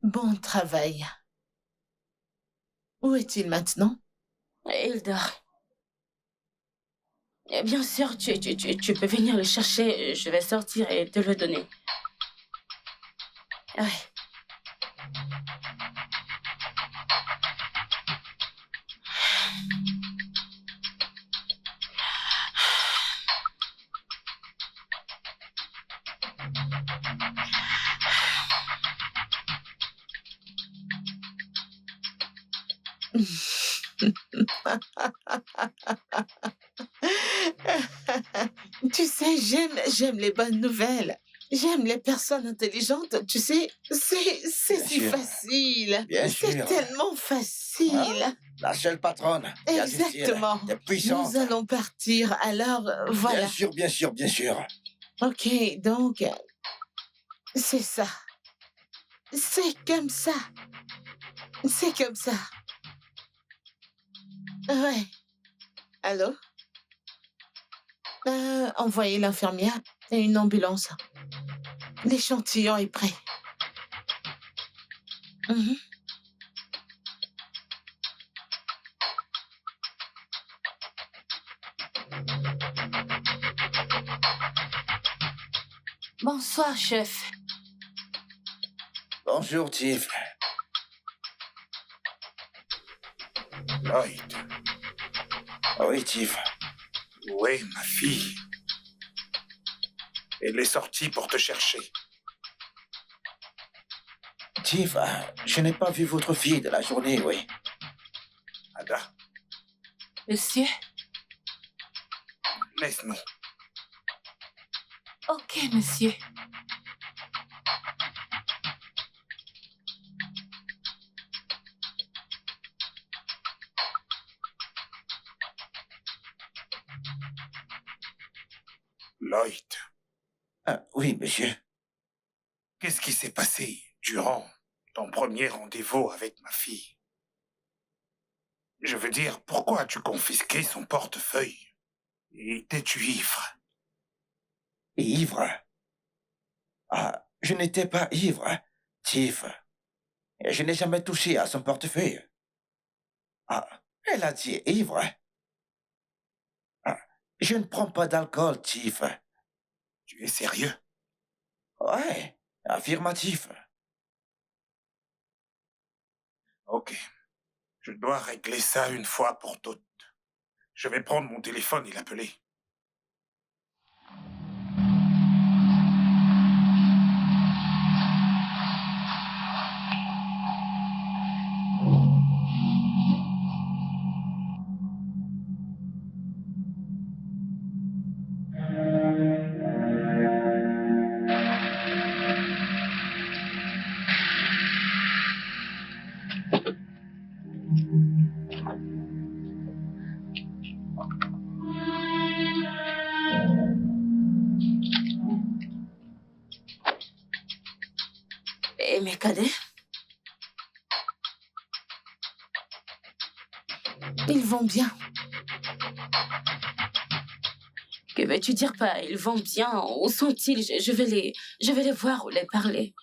Bon travail. Où est-il maintenant? Il dort. Bien sûr, tu peux venir le chercher. Je vais sortir et te le donner. Oui. Tu sais, j'aime les bonnes nouvelles. J'aime les personnes intelligentes. Tu sais, c'est Bien si sûr. facile. Bien C'est sûr. tellement facile. La seule patronne. Bien du style. Exactement. T'es puissante. Nous allons partir. Alors, voilà. Bien sûr, bien sûr, bien sûr. Ok, donc, c'est ça. C'est comme ça. C'est comme ça. Ouais. Allô? Envoyez l'infirmière et une ambulance. L'échantillon est prêt. Mhm. Bonsoir, chef. Bonjour, Tiff. Lloyd, Oui, Tiff. où est ma fille? Elle est sortie pour te chercher. Tiff, je n'ai pas vu votre fille de la journée, oui. Ada, Monsieur? laisse-nous. Ok, monsieur. Lloyd, Oui, monsieur. qu'est-ce qui s'est passé durant ton premier rendez-vous avec ma fille? Je veux dire, pourquoi as-tu confisqué son portefeuille? Étais-tu ivre? Ivre? Je n'étais pas ivre, Tiff. Et je n'ai jamais touché à son portefeuille. Elle a dit ivre. Je ne prends pas d'alcool, Tiff. Tu es sérieux? Ouais, affirmatif. Ok. Je dois régler ça une fois pour toutes. Je vais prendre mon téléphone et l'appeler. Et mes cadets? Ils vont bien. Que veux-tu dire par ils vont bien? Où sont-ils? Je vais les voir ou les parler.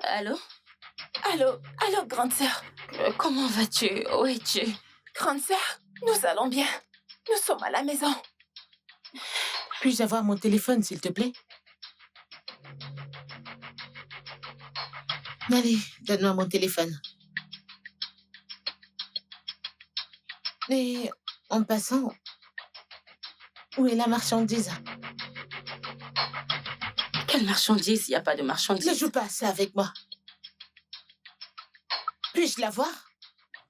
Allô? Allô, grande sœur. Comment vas-tu? Où es-tu? Grande sœur, nous allons bien. Nous sommes à la maison. Puis-je avoir mon téléphone, s'il te plaît? Allez, donne-moi mon téléphone. Et en passant, où est la marchandise? Quelle marchandise? Il n'y a pas de marchandise. Ne joue pas à ça avec moi. Puis-je la voir?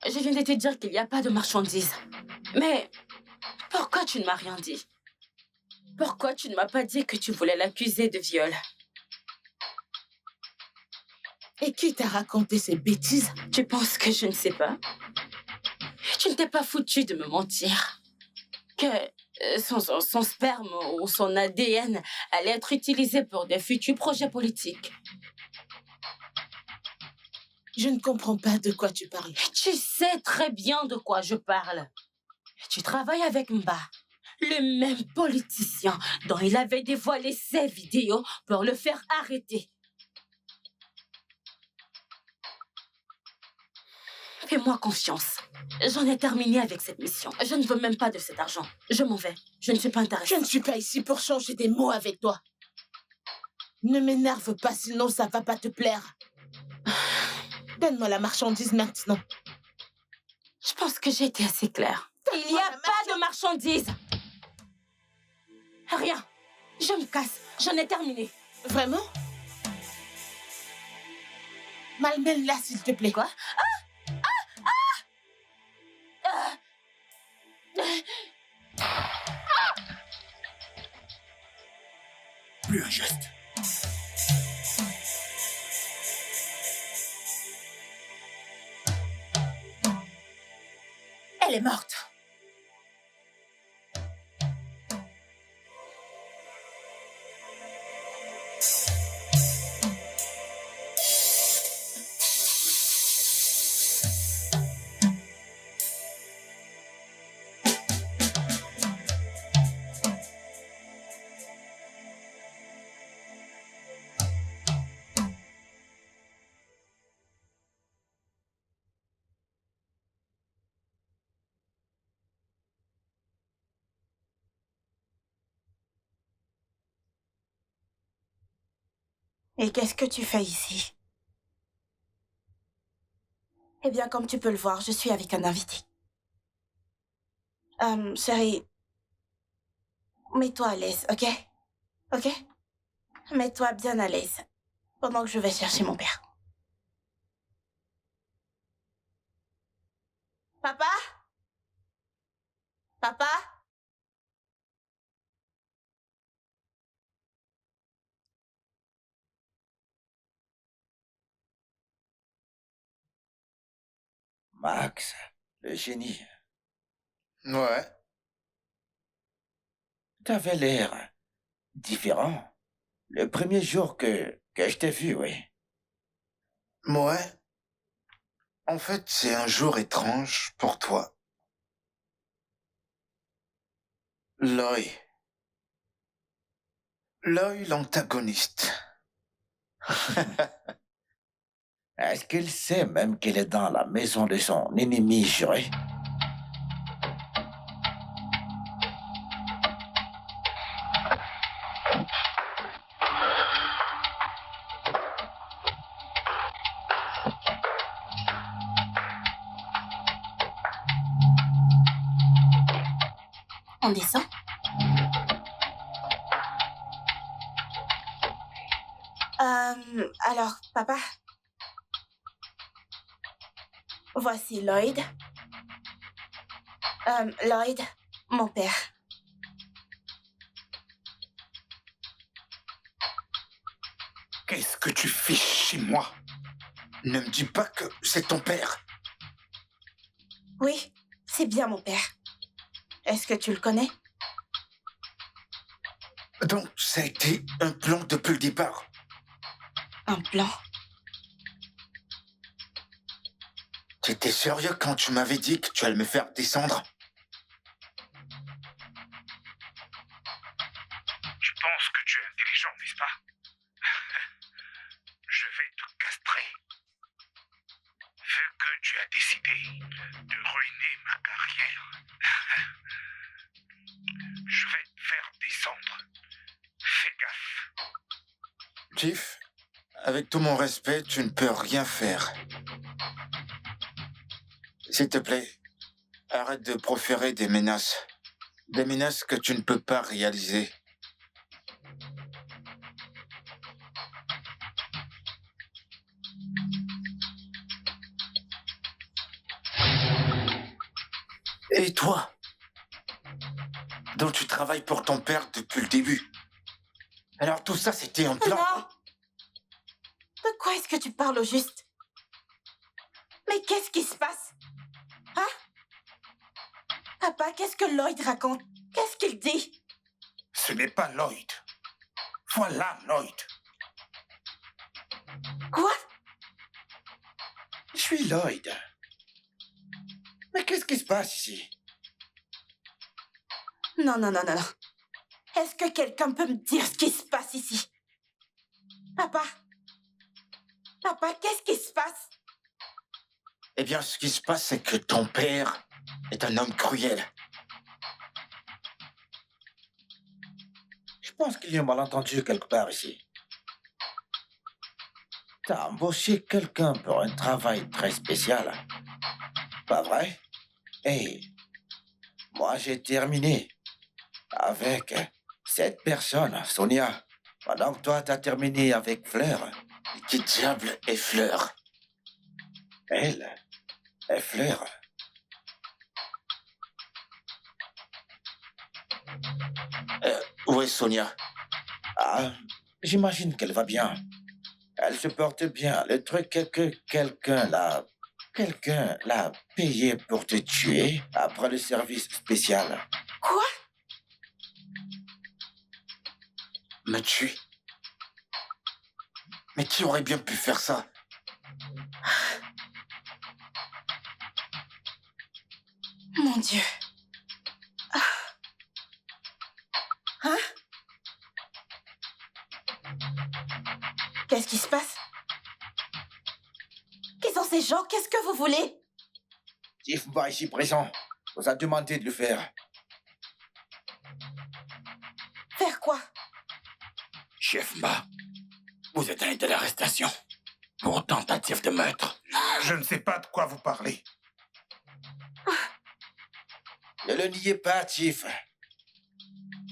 Je viens de te dire qu'il n'y a pas de marchandise. Mais pourquoi tu ne m'as rien dit? Pourquoi tu ne m'as pas dit que tu voulais l'accuser de viol? Et qui t'a raconté ces bêtises? Tu penses que je ne sais pas? Tu ne t'es pas foutu de me mentir. Que son sperme ou son ADN allait être utilisé pour des futurs projets politiques. Je ne comprends pas de quoi tu parles. Tu sais très bien de quoi je parle. Tu travailles avec Mba, le même politicien dont il avait dévoilé ses vidéos pour le faire arrêter. Fais-moi confiance. J'en ai terminé avec cette mission. Je ne veux même pas de cet argent. Je m'en vais. Je ne suis pas intéressée. Je ne suis pas ici pour changer des mots avec toi. Ne m'énerve pas, sinon ça va pas te plaire. Donne-moi la marchandise maintenant. Je pense que j'ai été assez claire. Il n'y a pas de marchandise. Rien. Je me casse. J'en ai terminé. Vraiment? Malmène-la, s'il te plaît. Quoi? Plus un geste. Elle est morte. Et qu'est-ce que tu fais ici? Eh bien, comme tu peux le voir, je suis avec un invité. Chérie, mets-toi à l'aise, ok? Ok? Mets-toi bien à l'aise pendant que je vais chercher mon père. Papa? Papa? Max, le génie. Ouais. T'avais l'air différent. Le premier jour que je t'ai vu, oui. Ouais. En fait, c'est un jour étrange pour toi. Loï. Loï, l'antagoniste. Est-ce qu'il sait même qu'elle est dans la maison de son ennemi juré? On descend? Alors, papa, voici Lloyd. Lloyd, mon père. Qu'est-ce que tu fais chez moi? Ne me dis pas que c'est ton père. Oui, c'est bien mon père. Est-ce que tu le connais? Donc, ça a été un plan depuis le départ. Un plan? T'étais sérieux quand tu m'avais dit que tu allais me faire descendre? Tu penses que tu es intelligent, n'est-ce pas? Je vais te castrer. Vu que tu as décidé de ruiner ma carrière, je vais te faire descendre. Fais gaffe. Chief, avec tout mon respect, tu ne peux rien faire. S'il te plaît, arrête de proférer des menaces. Des menaces que tu ne peux pas réaliser. Et toi, dont tu travailles pour ton père depuis le début. Alors tout ça, c'était un plan. Non. De quoi est-ce que tu parles au juste? Mais qu'est-ce qui se passe? Hein? Papa, qu'est-ce que Lloyd raconte? Qu'est-ce qu'il dit? Ce n'est pas Lloyd. Voilà Lloyd. Quoi? Je suis Lloyd. Mais qu'est-ce qui se passe ici? Non, non, non, non, non. Est-ce que quelqu'un peut me dire ce qui se passe ici? Papa? Papa, qu'est-ce qui se passe? Eh bien, ce qui se passe, c'est que ton père est un homme cruel. Je pense qu'il y a un malentendu quelque part ici. T'as embauché quelqu'un pour un travail très spécial. Pas vrai? Hey, moi j'ai terminé avec cette personne, Sonia. Pendant que toi t'as terminé avec Fleur. Qui diable est Fleur? Elle est Fleur. Où est Sonia? Ah, j'imagine qu'elle va bien. Elle se porte bien. Le truc est que quelqu'un l'a payé pour te tuer après le service spécial. Quoi? Me tuer? Mais qui aurait bien pu faire ça? Mon Dieu. Hein? Qu'est-ce qui se passe? Qui sont ces gens? Qu'est-ce que vous voulez? Chief Mba ici présent vous a demandé de le faire. Faire quoi? Chef Mba, vous êtes un état d'arrestation pour tentative de meurtre. Je ne sais pas de quoi vous parlez. Ne le niez pas, Chief.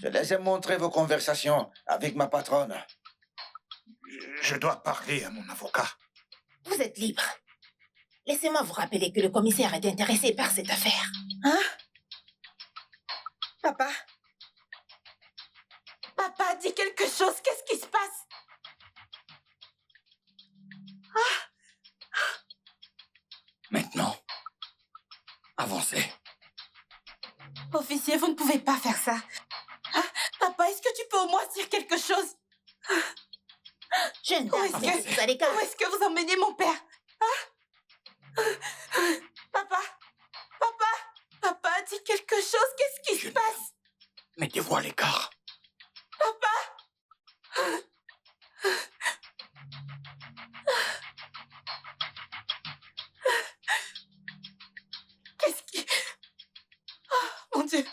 Je les ai montré vos conversations avec ma patronne. Je dois parler à mon avocat. Vous êtes libre. Laissez-moi vous rappeler que le commissaire est intéressé par cette affaire. Hein? Papa? Papa, dis quelque chose. Qu'est-ce qui se passe? Maintenant, avancez. Officier, vous ne pouvez pas faire ça. Hein? Papa, est-ce que tu peux au moins dire quelque chose? Jeune Où est-ce dame, que, vous allez où est-ce que vous emmenez mon père? Hein? Papa? Papa? Papa, dis quelque chose. Qu'est-ce qui se Jeune passe? Mettez-vous à l'écart. Papa? Qu'est-ce qui... Oh, mon Dieu.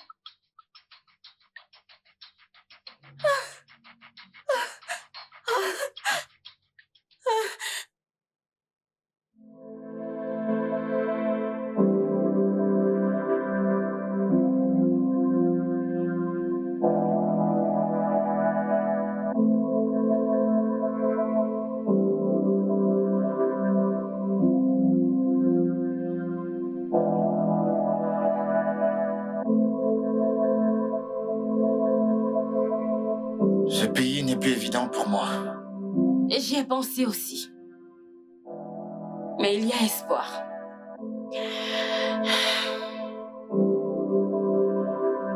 Ce pays n'est plus évident pour moi. J'y ai pensé aussi. Mais il y a espoir.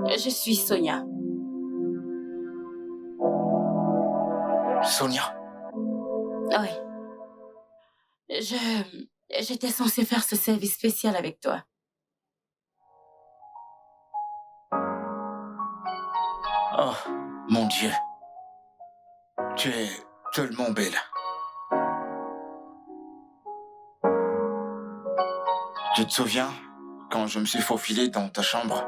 Je suis Sonia. Sonia, Oui. J'étais censée faire ce service spécial avec toi. Oh, mon Dieu. Tu es tellement belle. Tu te souviens quand je me suis faufilé dans ta chambre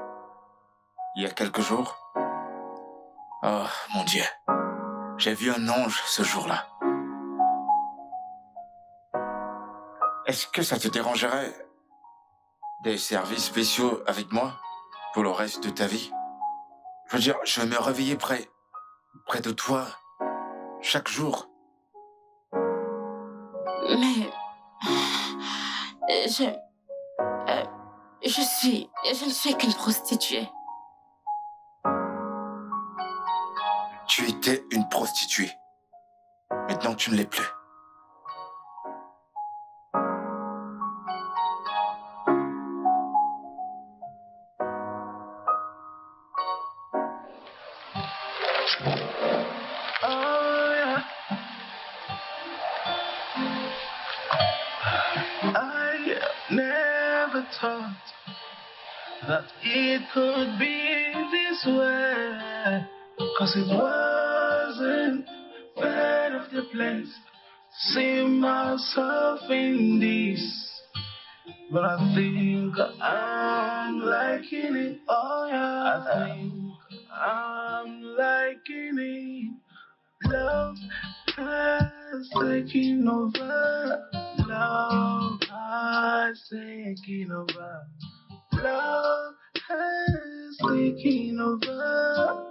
il y a quelques jours? Oh, mon Dieu. J'ai vu un ange ce jour-là. Est-ce que ça te dérangerait des services spéciaux avec moi pour le reste de ta vie? Je veux dire, je vais me réveiller près de toi chaque jour. Mais... Je ne suis qu'une prostituée. Tu étais une prostituée. Maintenant, tu ne l'es plus. Oh, yeah. I never thought that it could be this way. 'Cause it wasn't part of the plans. See myself in this. But I think I'm liking it. Oh yeah, I think I'm liking it. Love has taken over. Love has taken over. Love has taken over.